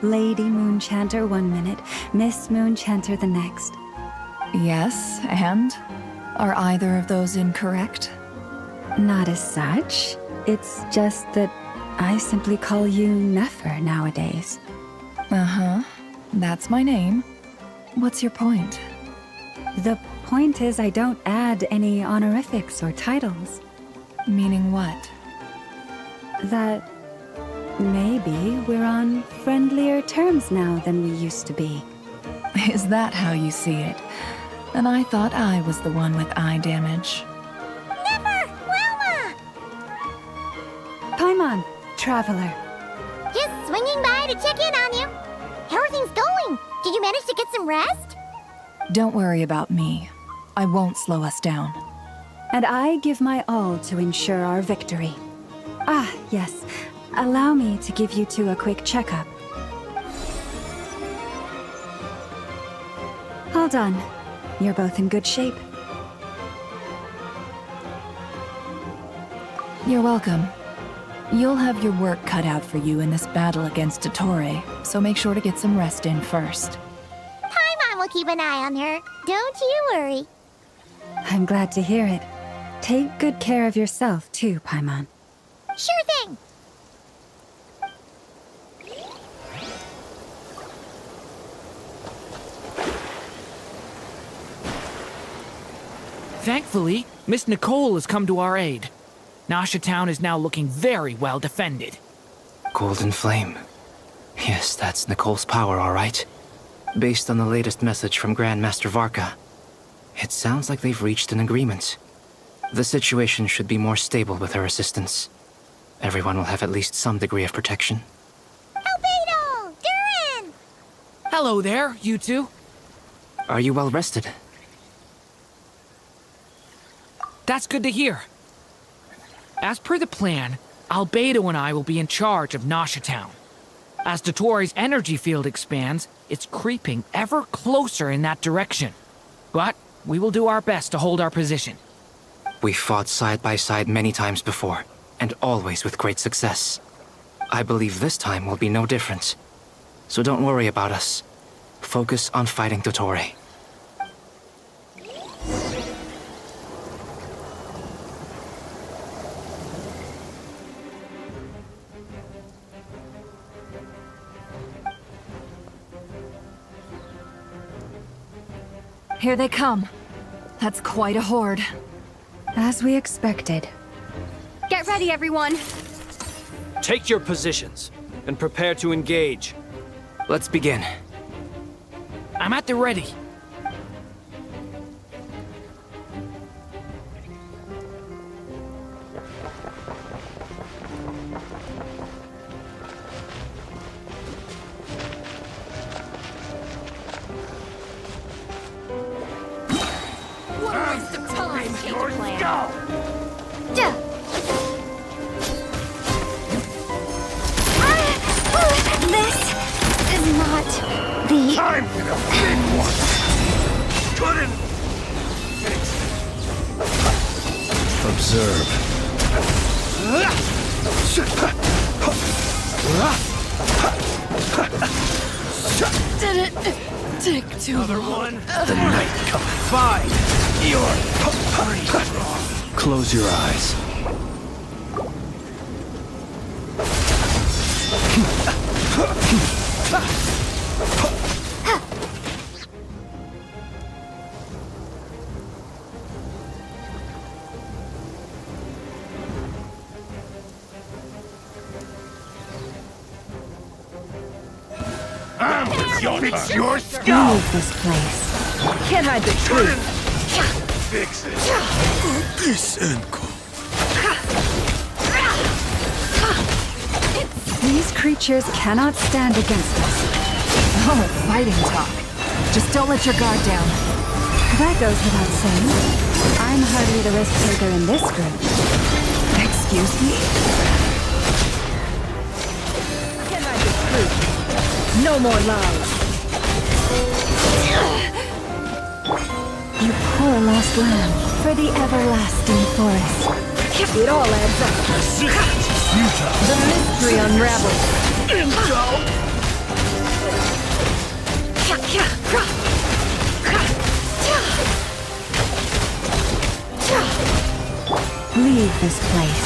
Lady Moonchanter one minute, Miss Moonchanter the next. Yes, and? Are either of those incorrect? Not as such. It's just that I simply call you Nefer nowadays. Uh-huh. That's my name. What's your point? The point is I don't add any honorifics or titles. Meaning what? That maybe we're on friendlier terms now than we used to be. Is that how you see it? And I thought I was the one with eye damage. Never! Wilma! Paimon, Traveler. Just swinging by to check in on you. How are things going? Did you manage to get some rest? Don't worry about me. I won't slow us down. And I give my all to ensure our victory. Ah, yes. Allow me to give you two a quick checkup. All done. You're both in good shape. You're welcome. You'll have your work cut out for you in this battle against Dottore, so make sure to get some rest in first. Paimon will keep an eye on her. Don't you worry. I'm glad to hear it. Take good care of yourself, too, Paimon. Sure thing. Thankfully, Miss Nicole has come to our aid. Nasha Town is now looking very well defended. Golden Flame. Yes, that's Nicole's power, all right. Based on the latest message from Grandmaster Varka, it sounds like they've reached an agreement. The situation should be more stable with her assistance. Everyone will have at least some degree of protection. Albedo! Durin! Hello there, you two. Are you well rested? That's good to hear. As per the plan, Albedo and I will be in charge of Nasha Town. As Dottore's energy field expands, it's creeping ever closer in that direction. But we will do our best to hold our position. We fought side by side many times before, and always with great success. I believe this time will be no different. So don't worry about us. Focus on fighting Dottore. Here they come. That's quite a horde. As we expected. Get ready, everyone. Take your positions and prepare to engage. Let's begin. I'm at the ready. waste of time. Your skull! This is not the... Time for the big one! Couldn't fix it. Observe. Did it take too long? The night comes. Fine. You're pretty wrong. Close your eyes. Fix your skull! Leave this place. Can't hide the truth. Fix it. This uncle. These creatures cannot stand against us. Oh, fighting talk. Just don't let your guard down. That goes without saying. I'm hardly the risk taker in this group. Excuse me? Can't hide the truth. No more lies. You poor lost lamb for the everlasting forest. It all adds up. The mystery unravels. Leave this place.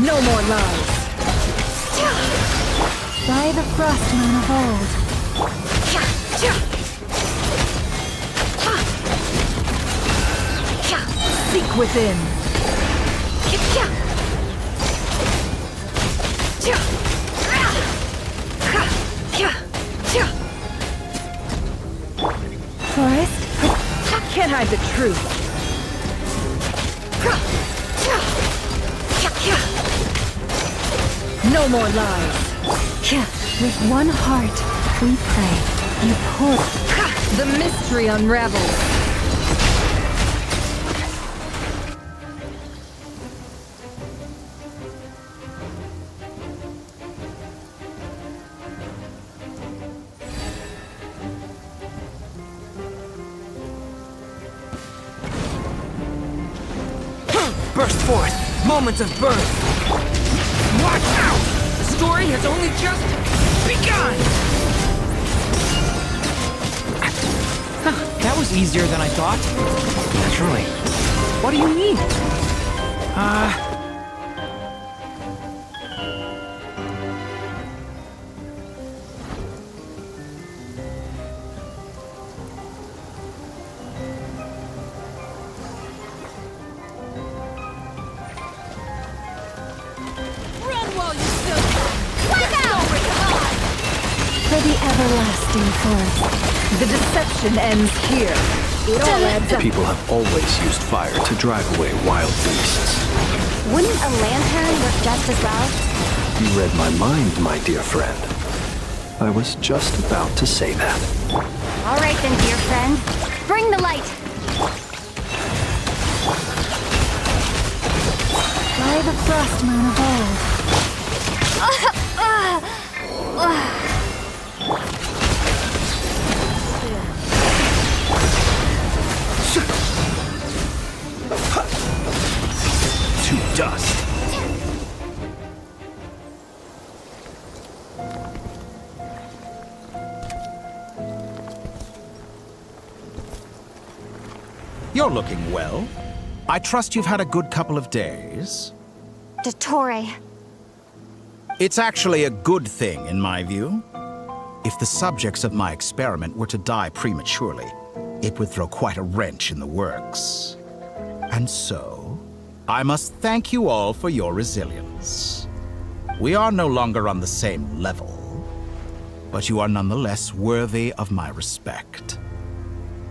No more lies. By the frost moon of old. Seek within. Forest? Can't hide the truth. No more lies. With one heart, we pray. You pour. The mystery unravels. Burst forth! Moments of birth! Watch out! The story has only just begun! That was easier than I thought. Naturally. What do you mean? For the everlasting forest. The deception ends here. It all adds up. People have always used fire to drive away wild beasts. Wouldn't a lantern work just as well? You read my mind, my dear friend. I was just about to say that. All right then, dear friend. Bring the light. By the frost moon of old. To dust. You're looking well. I trust you've had a good couple of days. Dottore. It's actually a good thing, in my view. If the subjects of my experiment were to die prematurely, it would throw quite a wrench in the works. And so, I must thank you all for your resilience. We are no longer on the same level, but you are nonetheless worthy of my respect.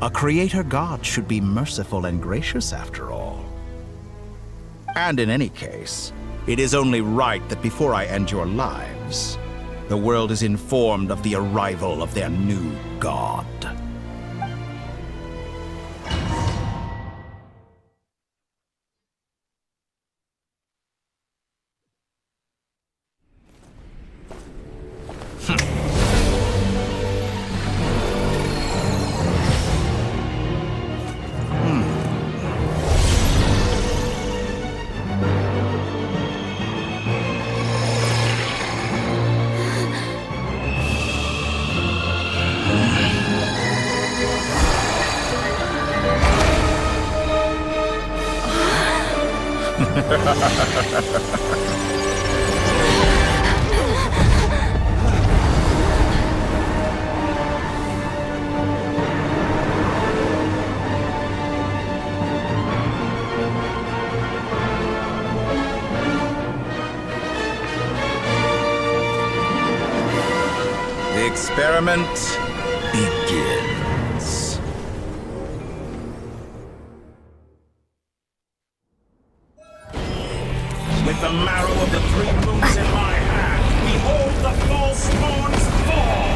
A creator god should be merciful and gracious after all. And in any case, it is only right that before I end your lives, the world is informed of the arrival of their new god. The experiment begins. With the marrow of the 3 moons in my hand, behold the false moons fall!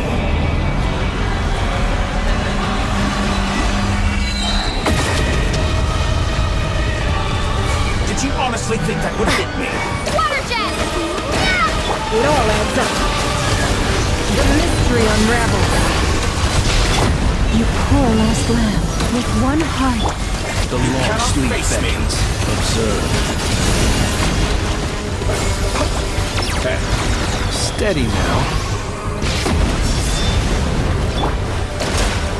Did you honestly think that would hit me? Water jet! It all adds up. The mystery unravels. You poor lost lamb, with one heart. The long cannot sleep face me. beckons. Observe. Steady now.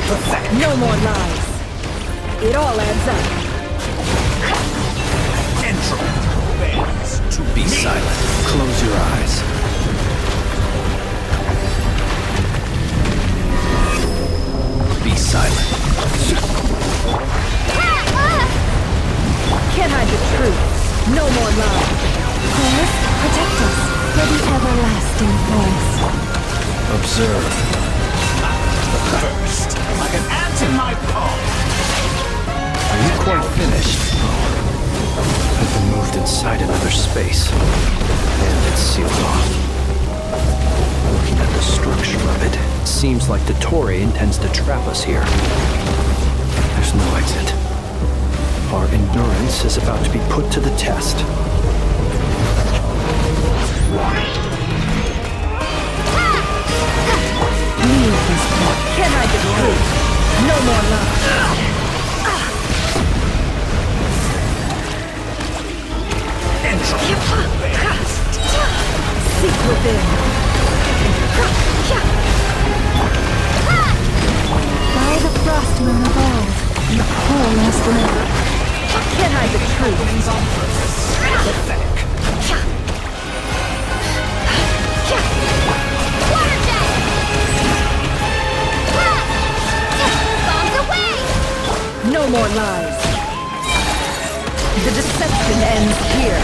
Pathetic. No more lies. It all adds up. Entropy bends to Be me. silent. Close your eyes. Be silent. Can't hide the truth. No more lies. Forest, protect us for the everlasting forest. Observe. First, like an ant in my palm. Are you quite finished? I've been moved inside another space, and it's sealed off. Looking at the structure of it, it seems like Dottore intends to trap us here. There's no exit. Our endurance is about to be put to the test. Leave this book. Can't hide the truth. No more lies. Seek within. By the frost moon of old, you poor lost lamb. Can't hide the truth. On purpose. Pathetic. Water jet! Bombs away! No more lies. The deception ends here.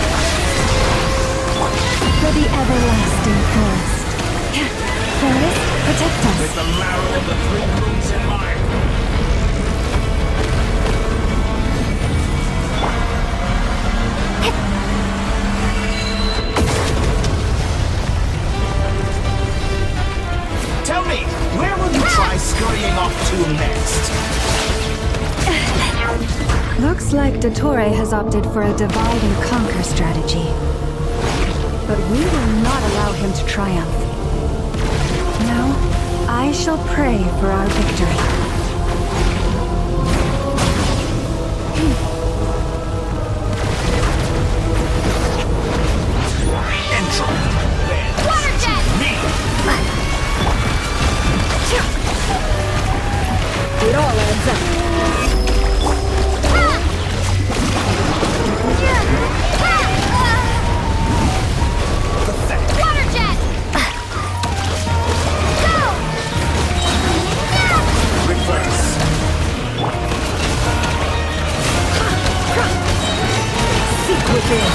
For the everlasting forest. Forest, protect us. With the marrow of the 3 moons in my Tell me, where will you try scurrying off to next? Looks like Dottore has opted for a divide and conquer strategy. But we will not allow him to triumph. No, I shall pray for our victory. Entropy bends Water jet! to me. It all adds up. Pathetic. Water jet! Go! Reverse. Seek within.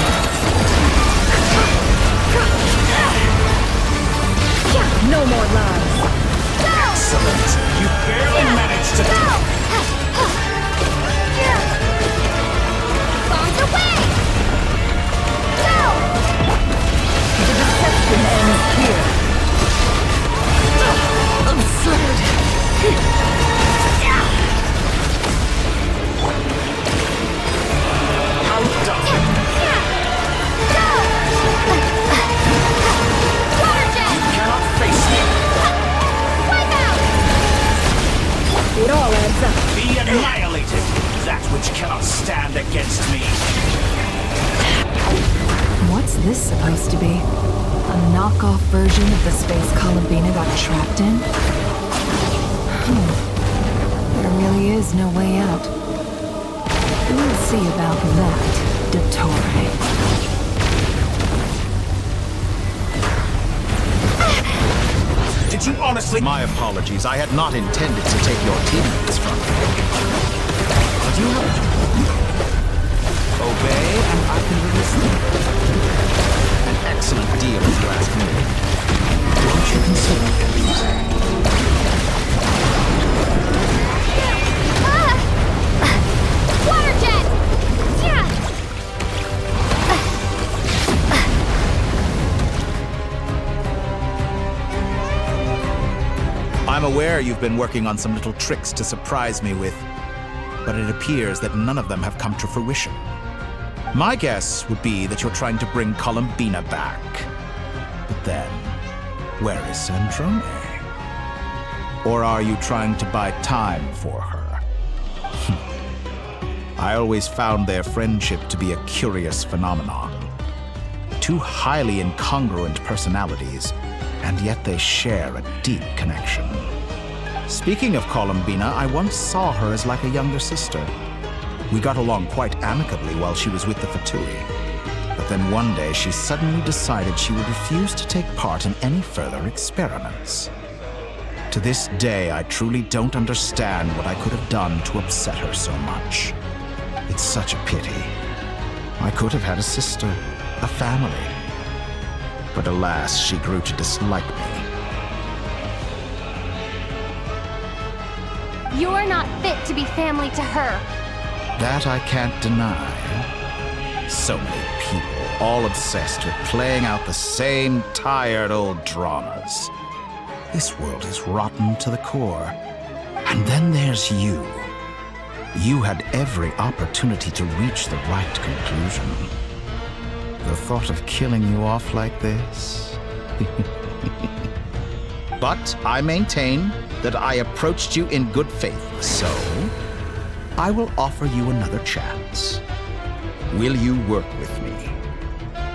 No more lies. Excellent. You barely managed to do it. Bombs away! Go! The deception ends here. Absurd. Outdone. Water jet! Cannot face me. Wipe out! It all adds up. Be annihilated. That which cannot stand against me. What's this supposed to be? A knockoff version of the space Columbina got trapped in? There really is no way out. We'll see about that. Dottore. Did you honestly? My apologies. I had not intended to take your teammates from you. Did you obey and I can release them? An excellent deal if you ask me. Won't you consider it? Water jet! Yeah! I'm aware you've been working on some little tricks to surprise me with, but it appears that none of them have come to fruition. My guess would be that you're trying to bring Columbina back. But then, where is Sandrone? Or are you trying to buy time for her? I always found their friendship to be a curious phenomenon. Two highly incongruent personalities, and yet they share a deep connection. Speaking of Columbina, I once saw her as like a younger sister. We got along quite amicably while she was with the Fatui. But then one day she suddenly decided she would refuse to take part in any further experiments. To this day, I truly don't understand what I could have done to upset her so much. It's such a pity. I could have had a sister, a family. But alas, she grew to dislike me. You are not fit to be family to her. That I can't deny. So many people, all obsessed with playing out the same tired old dramas. This world is rotten to the core. And then there's you. You had every opportunity to reach the right conclusion. The thought of killing you off like this? But I maintain that I approached you in good faith, so I will offer you another chance. Will you work with me?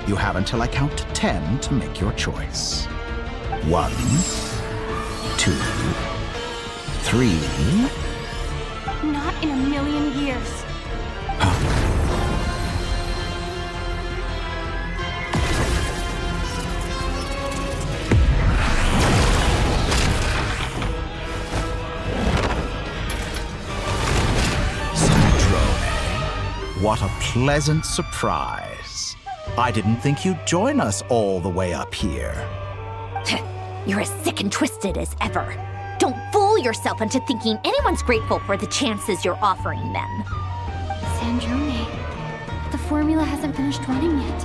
You have until I count to 10 to make your choice. 1, 2, 3. Not in a million years. What a pleasant surprise. I didn't think you'd join us all the way up here. You're as sick and twisted as ever. Don't fool yourself into thinking anyone's grateful for the chances you're offering them. Sandrone, the formula hasn't finished running yet.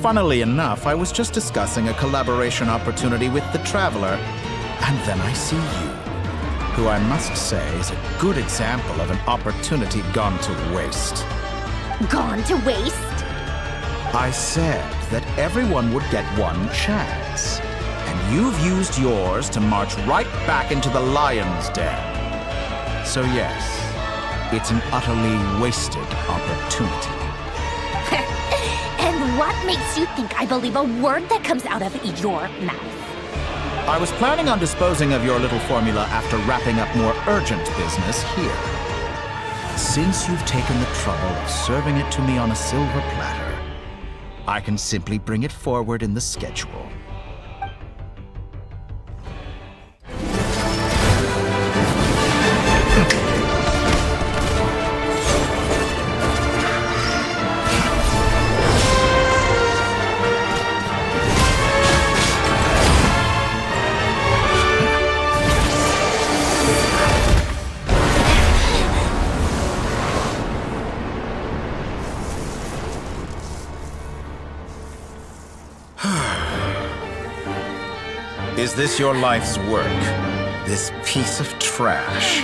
Funnily enough, I was just discussing a collaboration opportunity with the Traveler, and then I see you, who I must say is a good example of an opportunity gone to waste. Gone to waste? I said that everyone would get one chance, and you've used yours to march right back into the lion's den. So yes, it's an utterly wasted opportunity. And what makes you think I believe a word that comes out of your mouth? I was planning on disposing of your little formula after wrapping up more urgent business here. Since you've taken the trouble of serving it to me on a silver platter, I can simply bring it forward in the schedule. Is this your life's work? This piece of trash?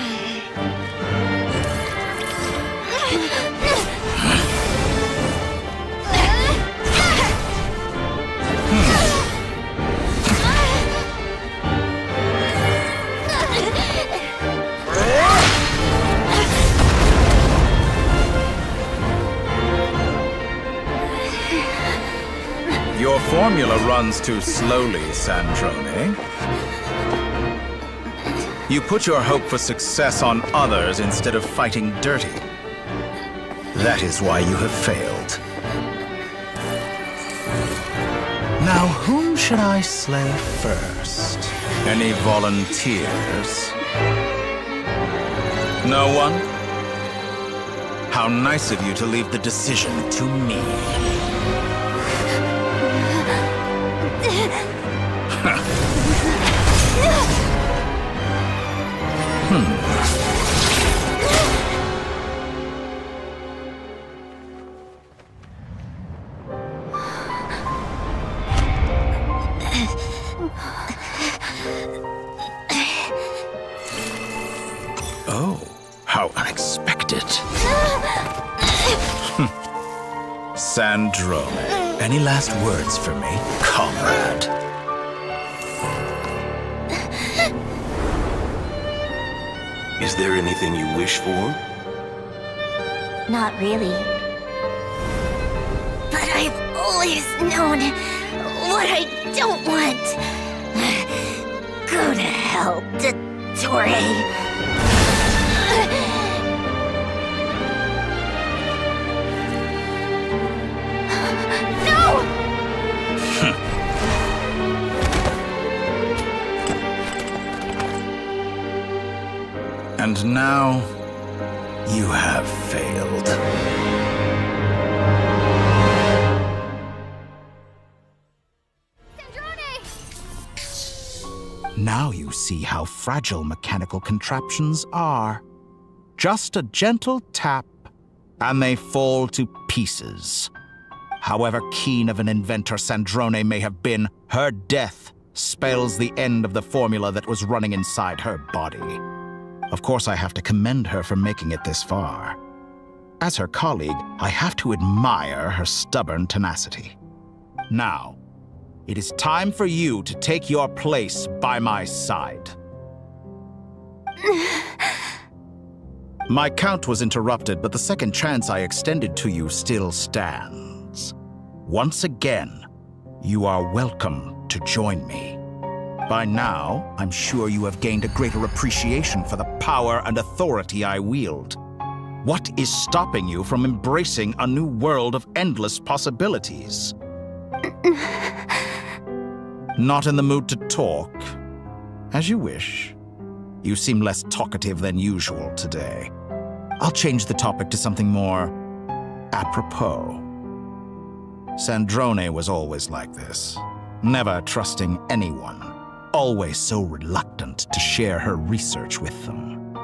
Your formula runs too slowly, Sandrone. You put your hope for success on others instead of fighting dirty. The That is why you have failed. Now, whom should I slay first? Any volunteers? No one? How nice of you to leave the decision to me. Oh, how unexpected. Sandrone, any last words for me, comrade? Is there anything you wish for? Not really. But I've always known what I don't want. Go to hell, Dottore. And now, you have failed. Now you see how fragile mechanical contraptions are. Just a gentle tap, and they fall to pieces. However keen of an inventor Sandrone may have been, her death spells the end of the formula that was running inside her body. Of course, I have to commend her for making it this far. As her colleague, I have to admire her stubborn tenacity. Now, it is time for you to take your place by my side. My count was interrupted, but the second chance I extended to you still stands. Once again, you are welcome to join me. By now, I'm sure you have gained a greater appreciation for the power and authority I wield. What is stopping you from embracing a new world of endless possibilities? Not in the mood to talk? As you wish. You seem less talkative than usual today. I'll change the topic to something more apropos. Sandrone was always like this, never trusting anyone. Always so reluctant to share her research with them.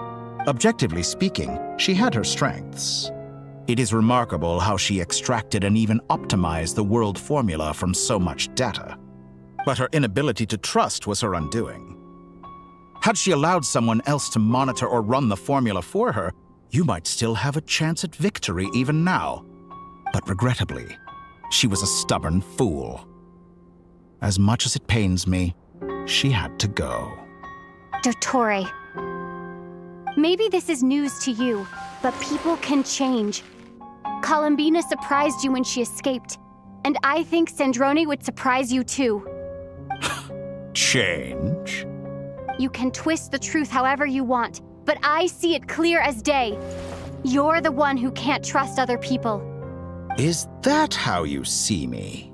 Objectively speaking, she had her strengths. It is remarkable how she extracted and even optimized the world formula from so much data. But her inability to trust was her undoing. Had she allowed someone else to monitor or run the formula for her, you might still have a chance at victory even now. But regrettably, she was a stubborn fool. As much as it pains me, she had to go. Dottore, maybe this is news to you, but people can change. Columbina surprised you when she escaped, and I think Sandrone would surprise you too. Change? You can twist the truth however you want, but I see it clear as day. You're the one who can't trust other people. Is that how you see me?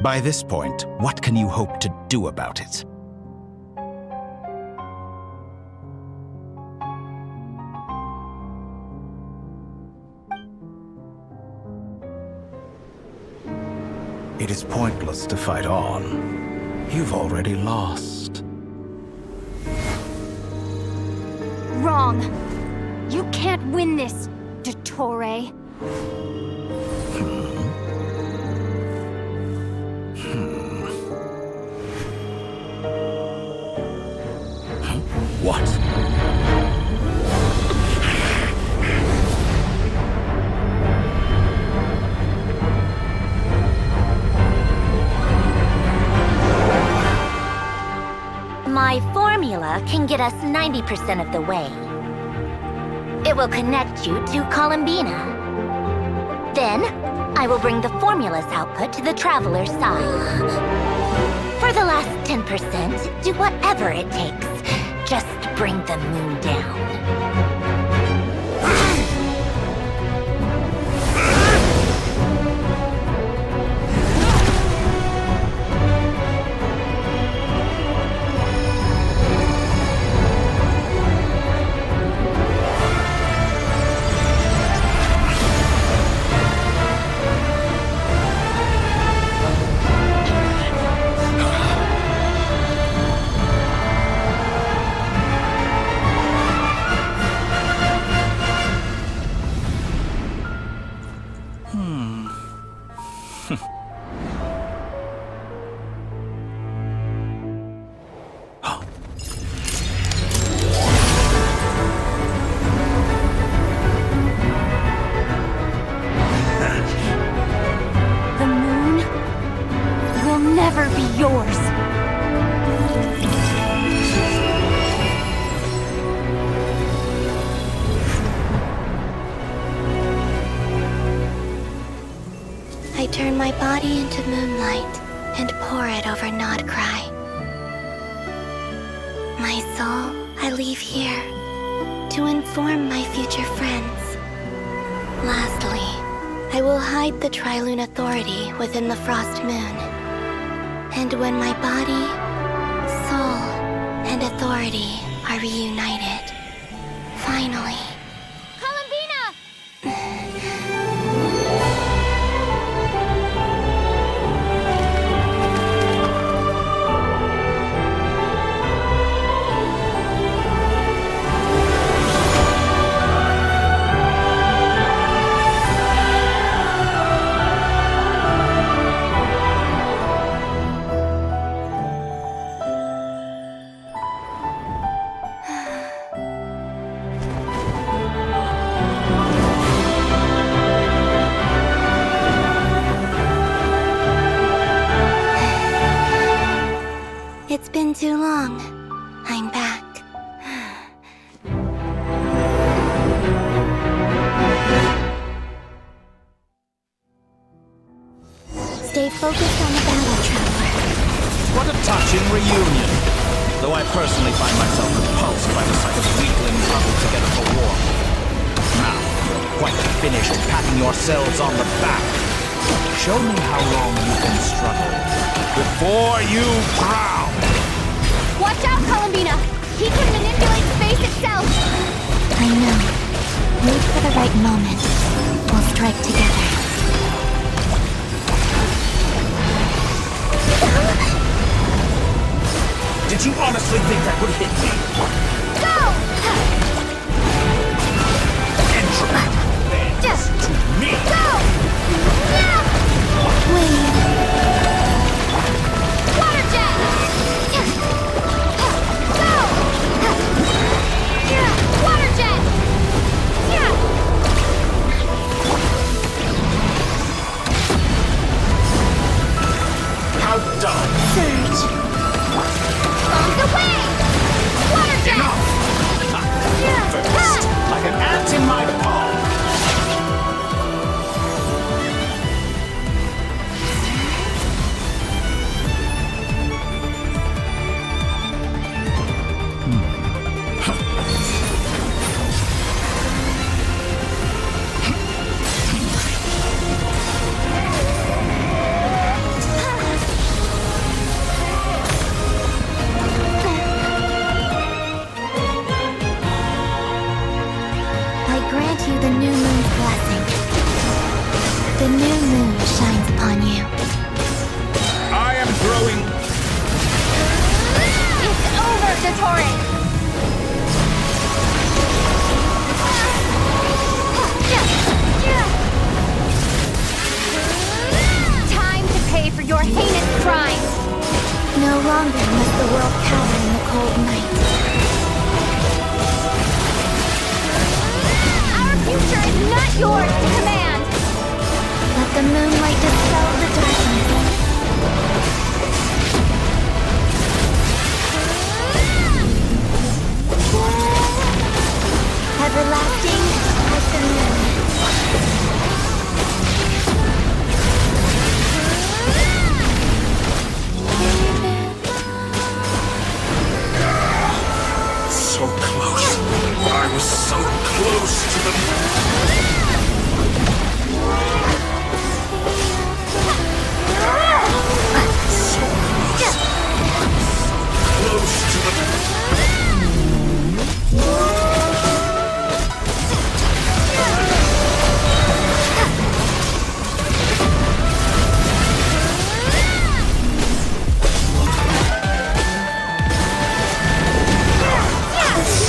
By this point, what can you hope to do about it? It is pointless to fight on. You've already lost. Wrong. You can't win this, Dottore. What? My formula can get us 90% of the way. It will connect you to Columbina. Then, I will bring the formula's output to the Traveler's side. For the last 10%, do whatever it takes. Just bring the moon down. turn my body into moonlight and pour it over Nodcry. My soul I leave here to inform my future friends. Lastly, I will hide the Trilune Authority within the Frost Moon. And when my body, soul, and authority are reunited, finally... It's been too long. I'm back. Stay focused on the battle, Traveler. What a touching reunion. Though I personally find myself repulsed by the sight of weaklings huddled together for war. Now, quite finished patting yourselves on the back. Show me how long you can struggle before you drown. Watch out, Columbina! He can manipulate space itself! I know. Wait for the right moment. We'll strike together. Did you honestly think that would hit me? Go! Entropy bends to me! Go! Wait. Water jet! Go! Water jet! How dumb! Surge. Bombs away! Water jet! First, like an ant in my palm! The new moon shines upon you. I am growing... It's over, Dottore! Time to pay for your heinous crimes! No longer must the world cower in the cold night. Our future is not yours to command! Let the moonlight dispel the darkness. Everlasting as the moon. So close. I was so close to them. Close to them.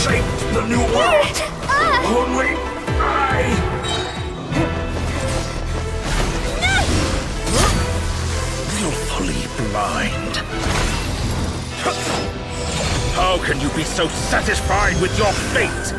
Shaped the new world. Only I. Willfully blind. How can you be so satisfied with your fate?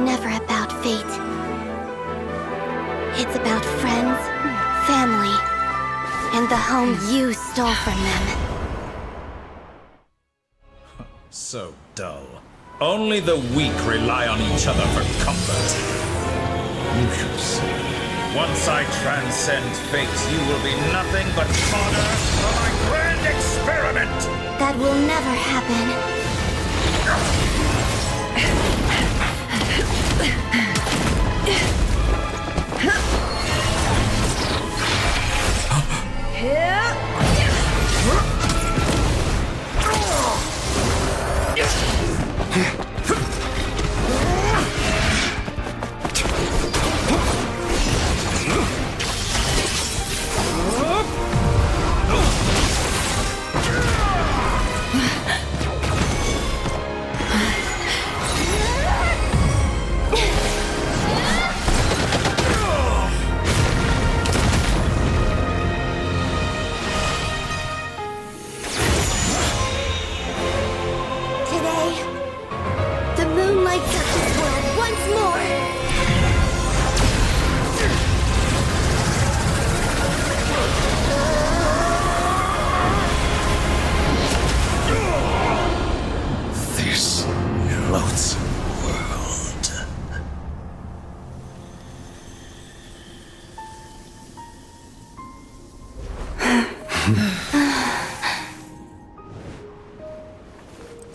never about fate. It's about friends, family, and the home you stole from them. So dull. Only the weak rely on each other for comfort. You should see. Once I transcend fate, you will be nothing but fodder for my grand experiment! That will never happen.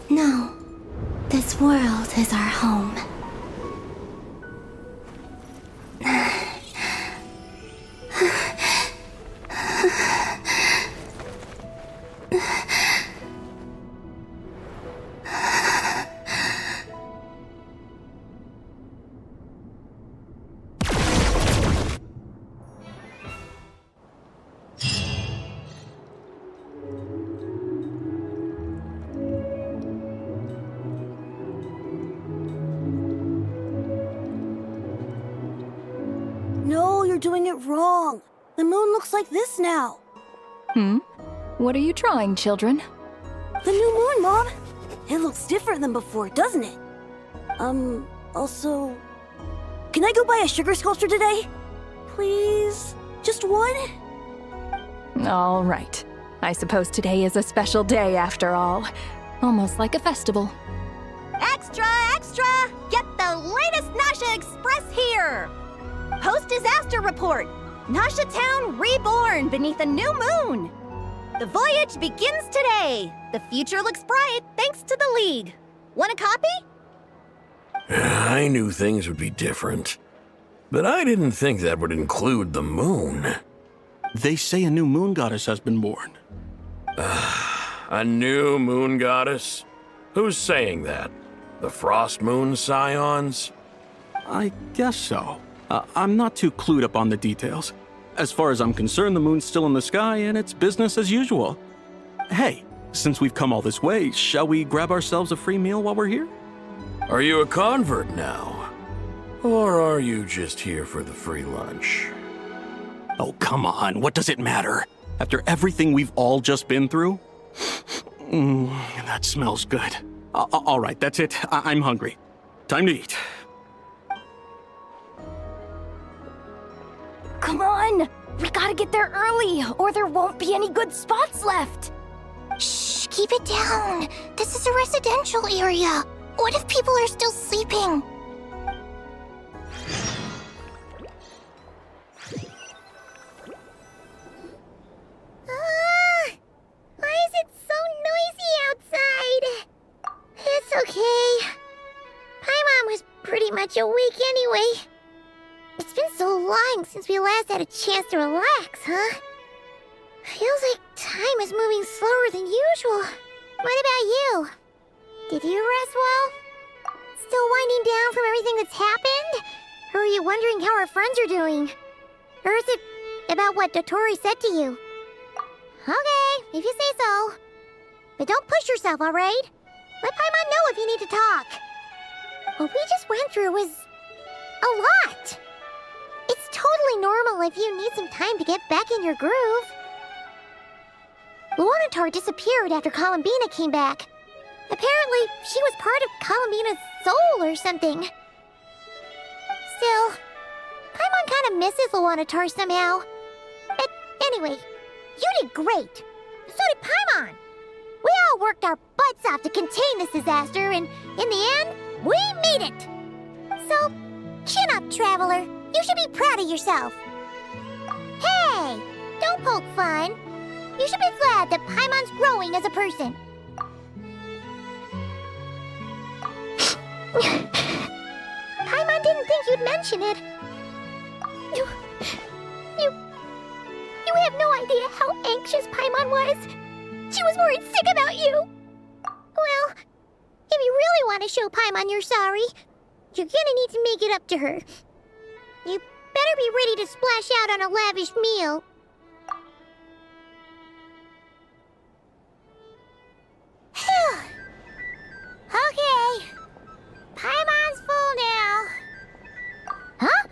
No, this world is our home. No, you're doing it wrong. The moon looks like this now. What are you drawing, children? The new moon, Mom. It looks different than before, doesn't it? Also... Can I go buy a sugar sculpture today? Please? Just one? All right. I suppose today is a special day after all. Almost like a festival. Extra, extra! Get the latest Nasha Express here! Post-disaster report! Nasha Town reborn beneath a new moon! The voyage begins today! The future looks bright thanks to the League. Want a copy? I knew things would be different, but I didn't think that would include the moon. They say a new moon goddess has been born. A new moon goddess? Who's saying that? The Frost Moon Scions? I guess so. I'm not too clued up on the details. As far as I'm concerned, the moon's still in the sky and it's business as usual. Hey, since we've come all this way, shall we grab ourselves a free meal while we're here? Are you a convert now? Or are you just here for the free lunch? Oh, come on, what does it matter? After everything we've all just been through? That smells good. All right, that's it. I'm hungry. Time to eat. Come on! We gotta get there early, or there won't be any good spots left! Shh, keep it down. This is a residential area. What if people are still sleeping? Why is it so noisy outside? It's okay. My mom was pretty much awake anyway. It's been so long since we last had a chance to relax, huh? Feels like time is moving slower than usual. What about you? Did you rest well? Still winding down from everything that's happened? Or are you wondering how our friends are doing? Or is it about what Dotori said to you? Okay, if you say so. But don't push yourself, alright? Let Paimon know if you need to talk. What we just went through was a lot. It's totally normal if you need some time to get back in your groove. Luonatar disappeared after Columbina came back. Apparently, she was part of Columbina's soul or something. Paimon misses Luanatar somehow. But anyway, you did great. So did Paimon. We all worked our butts off to contain this disaster, and in the end, we made it. So, chin up, Traveler. You should be proud of yourself. Hey, don't poke fun. You should be glad that Paimon's growing as a person. Paimon didn't think you'd mention it. You have no idea how anxious Paimon was. She was worried sick about you. Well, if you really want to show Paimon you're sorry, you're gonna need to make it up to her. You better be ready to splash out on a lavish meal. Okay. Paimon's full now. Huh?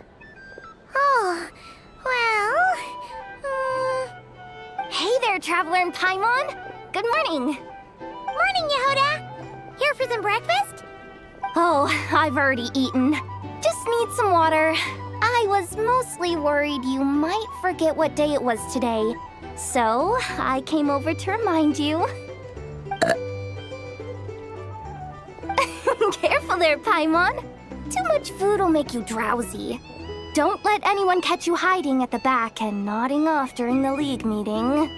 Oh, well... Hey there, Traveler and Paimon. Good morning. Morning, Yehuda. Here for some breakfast? Oh, I've already eaten. Just need some water. I was mostly worried you might forget what day it was today. So, I came over to remind you. Careful there, Paimon. Too much food will make you drowsy. Don't let anyone catch you hiding at the back and nodding off during the League meeting.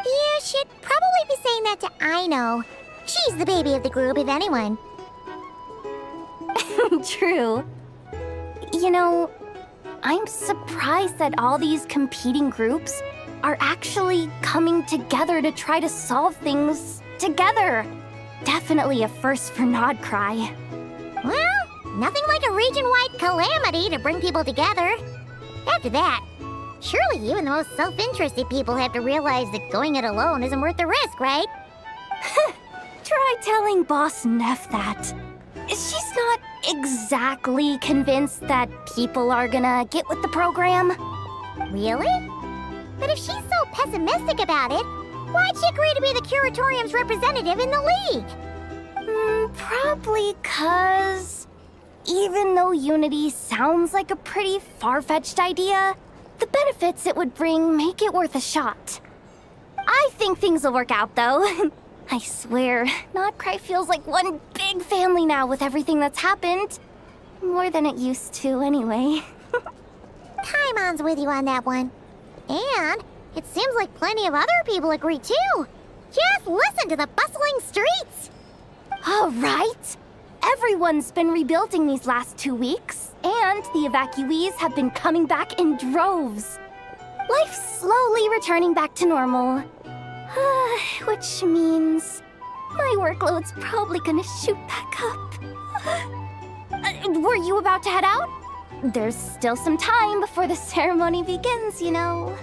You should probably be saying that to Aino. She's the baby of the group, if anyone. True. You know, I'm surprised that all these competing groups are actually coming together to try to solve things together. Definitely a first for Nodcry. Well, nothing like a region-wide calamity to bring people together. After that, surely even the most self-interested people have to realize that going it alone isn't worth the risk, right? Try telling Boss Neff that. She's not exactly convinced that people are gonna get with the program. Really? But if she's so pessimistic about it, why'd she agree to be the Curatorium's representative in the League? Probably 'cause even though unity sounds like a pretty far-fetched idea, the benefits it would bring make it worth a shot. I think things will work out, though. I swear, Nodcry feels like one big family now with everything that's happened. More than it used to, anyway. Paimon's with you on that one. And it seems like plenty of other people agree, too. Just listen to the bustling streets. All right. Everyone's been rebuilding these last 2 weeks, and the evacuees have been coming back in droves. Life's slowly returning back to normal. Which means my workload's probably gonna shoot back up. Were you about to head out? There's still some time before the ceremony begins, you know.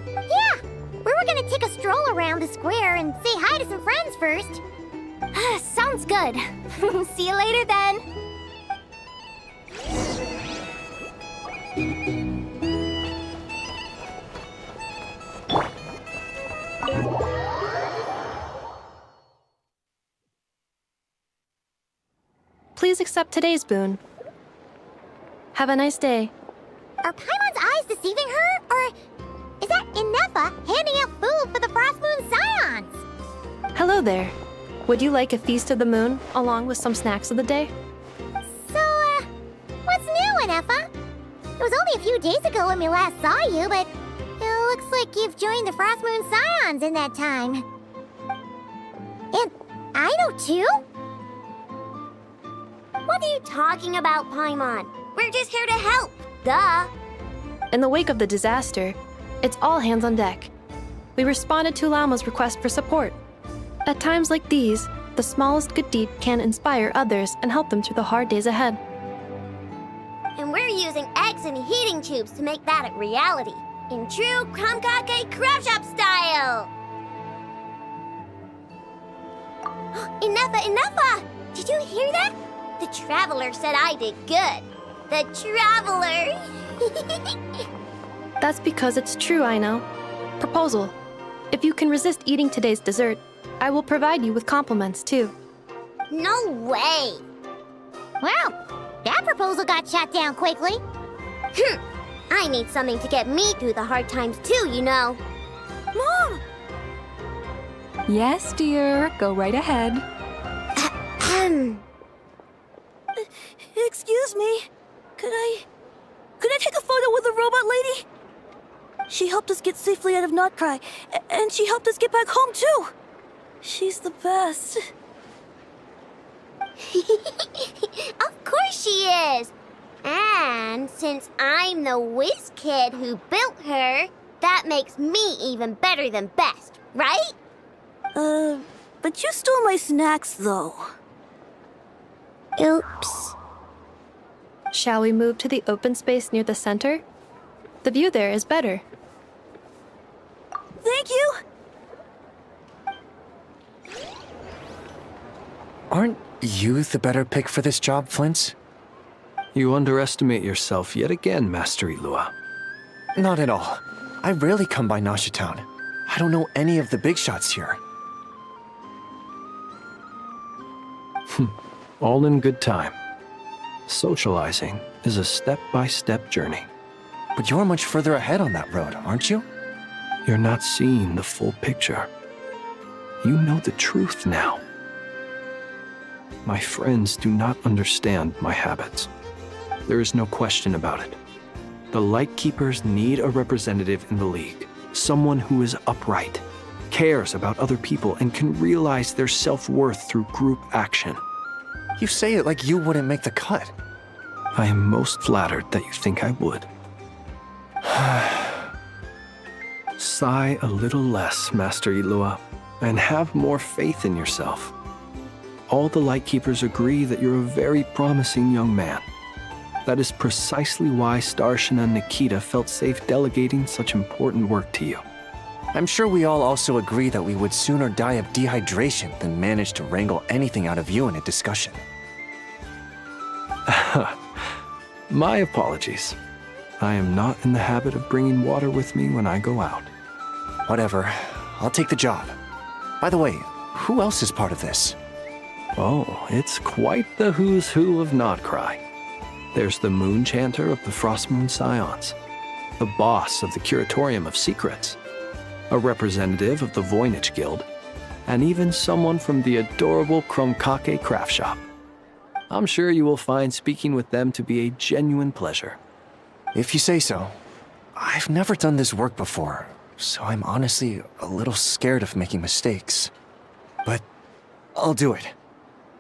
Yeah, we were gonna take a stroll around the square and say hi to some friends first. Sounds good. See you later then. Please accept today's boon. Have a nice day. Are Paimon's eyes deceiving her? Or is that Inefa handing out food for the Frost Moon Scions? Hello there. Would you like a feast of the moon along with some snacks of the day? So, what's new, Inefa? It was only a few days ago when we last saw you, but it looks like you've joined the Frost Moon Scions in that time. And Aino too? What are you talking about, Paimon? We're just here to help. Duh. In the wake of the disaster, it's all hands on deck. We responded to Lama's request for support. At times like these, the smallest good deed can inspire others and help them through the hard days ahead. And we're using eggs and heating tubes to make that a reality. In true Krumkake Crab Shop style! Enough! Did you hear that? The Traveler said I did good. The Traveler! That's because it's true, I know. Proposal. If you can resist eating today's dessert, I will provide you with compliments, too. No way! Well, that proposal got shot down quickly. I need something to get me through the hard times too, you know. Mom! Yes, dear. Go right ahead. Excuse me. Could I take a photo with the robot lady? She helped us get safely out of Notcry, and she helped us get back home too. She's the best. Of course she is. And since I'm the whiz kid who built her, that makes me even better than best, right? But you stole my snacks though. Oops. Shall we move to the open space near the center? The view there is better. Thank you! Aren't you the better pick for this job, Flint? You underestimate yourself yet again, Master Ilua. Not at all. I rarely come by Nasha Town. I don't know any of the big shots here. All in good time. Socializing is a step-by-step journey. But you're much further ahead on that road, aren't you? You're not seeing the full picture. You know the truth now. My friends do not understand my habits. There is no question about it. The Lightkeepers need a representative in the League. Someone who is upright, cares about other people, and can realize their self-worth through group action. You say it like you wouldn't make the cut. I am most flattered that you think I would. Sigh a little less, Master Ilua, and have more faith in yourself. All the Lightkeepers agree that you're a very promising young man. That is precisely why Starshin and Nikita felt safe delegating such important work to you. I'm sure we all also agree that we would sooner die of dehydration than manage to wrangle anything out of you in a discussion. My apologies. I am not in the habit of bringing water with me when I go out. Whatever. I'll take the job. By the way, who else is part of this? Oh, it's quite the who's who of Notcry. There's the Moon Chanter of the Frostmoon Scions, the boss of the Curatorium of Secrets, a representative of the Voynich Guild, and even someone from the adorable Kromkake craft shop. I'm sure you will find speaking with them to be a genuine pleasure. If you say so. I've never done this work before, so I'm honestly a little scared of making mistakes. But I'll do it.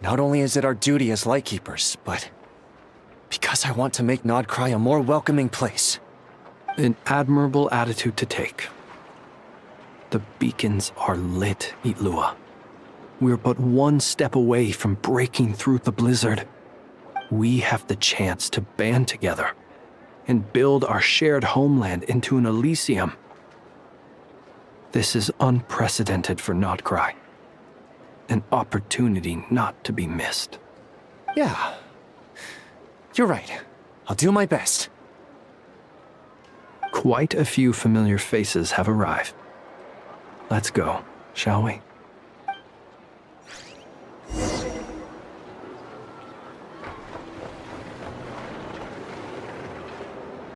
Not only is it our duty as Lightkeepers, but because I want to make Notcry a more welcoming place. An admirable attitude to take. The beacons are lit, Ilua. We're but one step away from breaking through the blizzard. We have the chance to band together and build our shared homeland into an Elysium. This is unprecedented for Notcry. An opportunity not to be missed. Yeah. You're right. I'll do my best. Quite a few familiar faces have arrived. Let's go, shall we?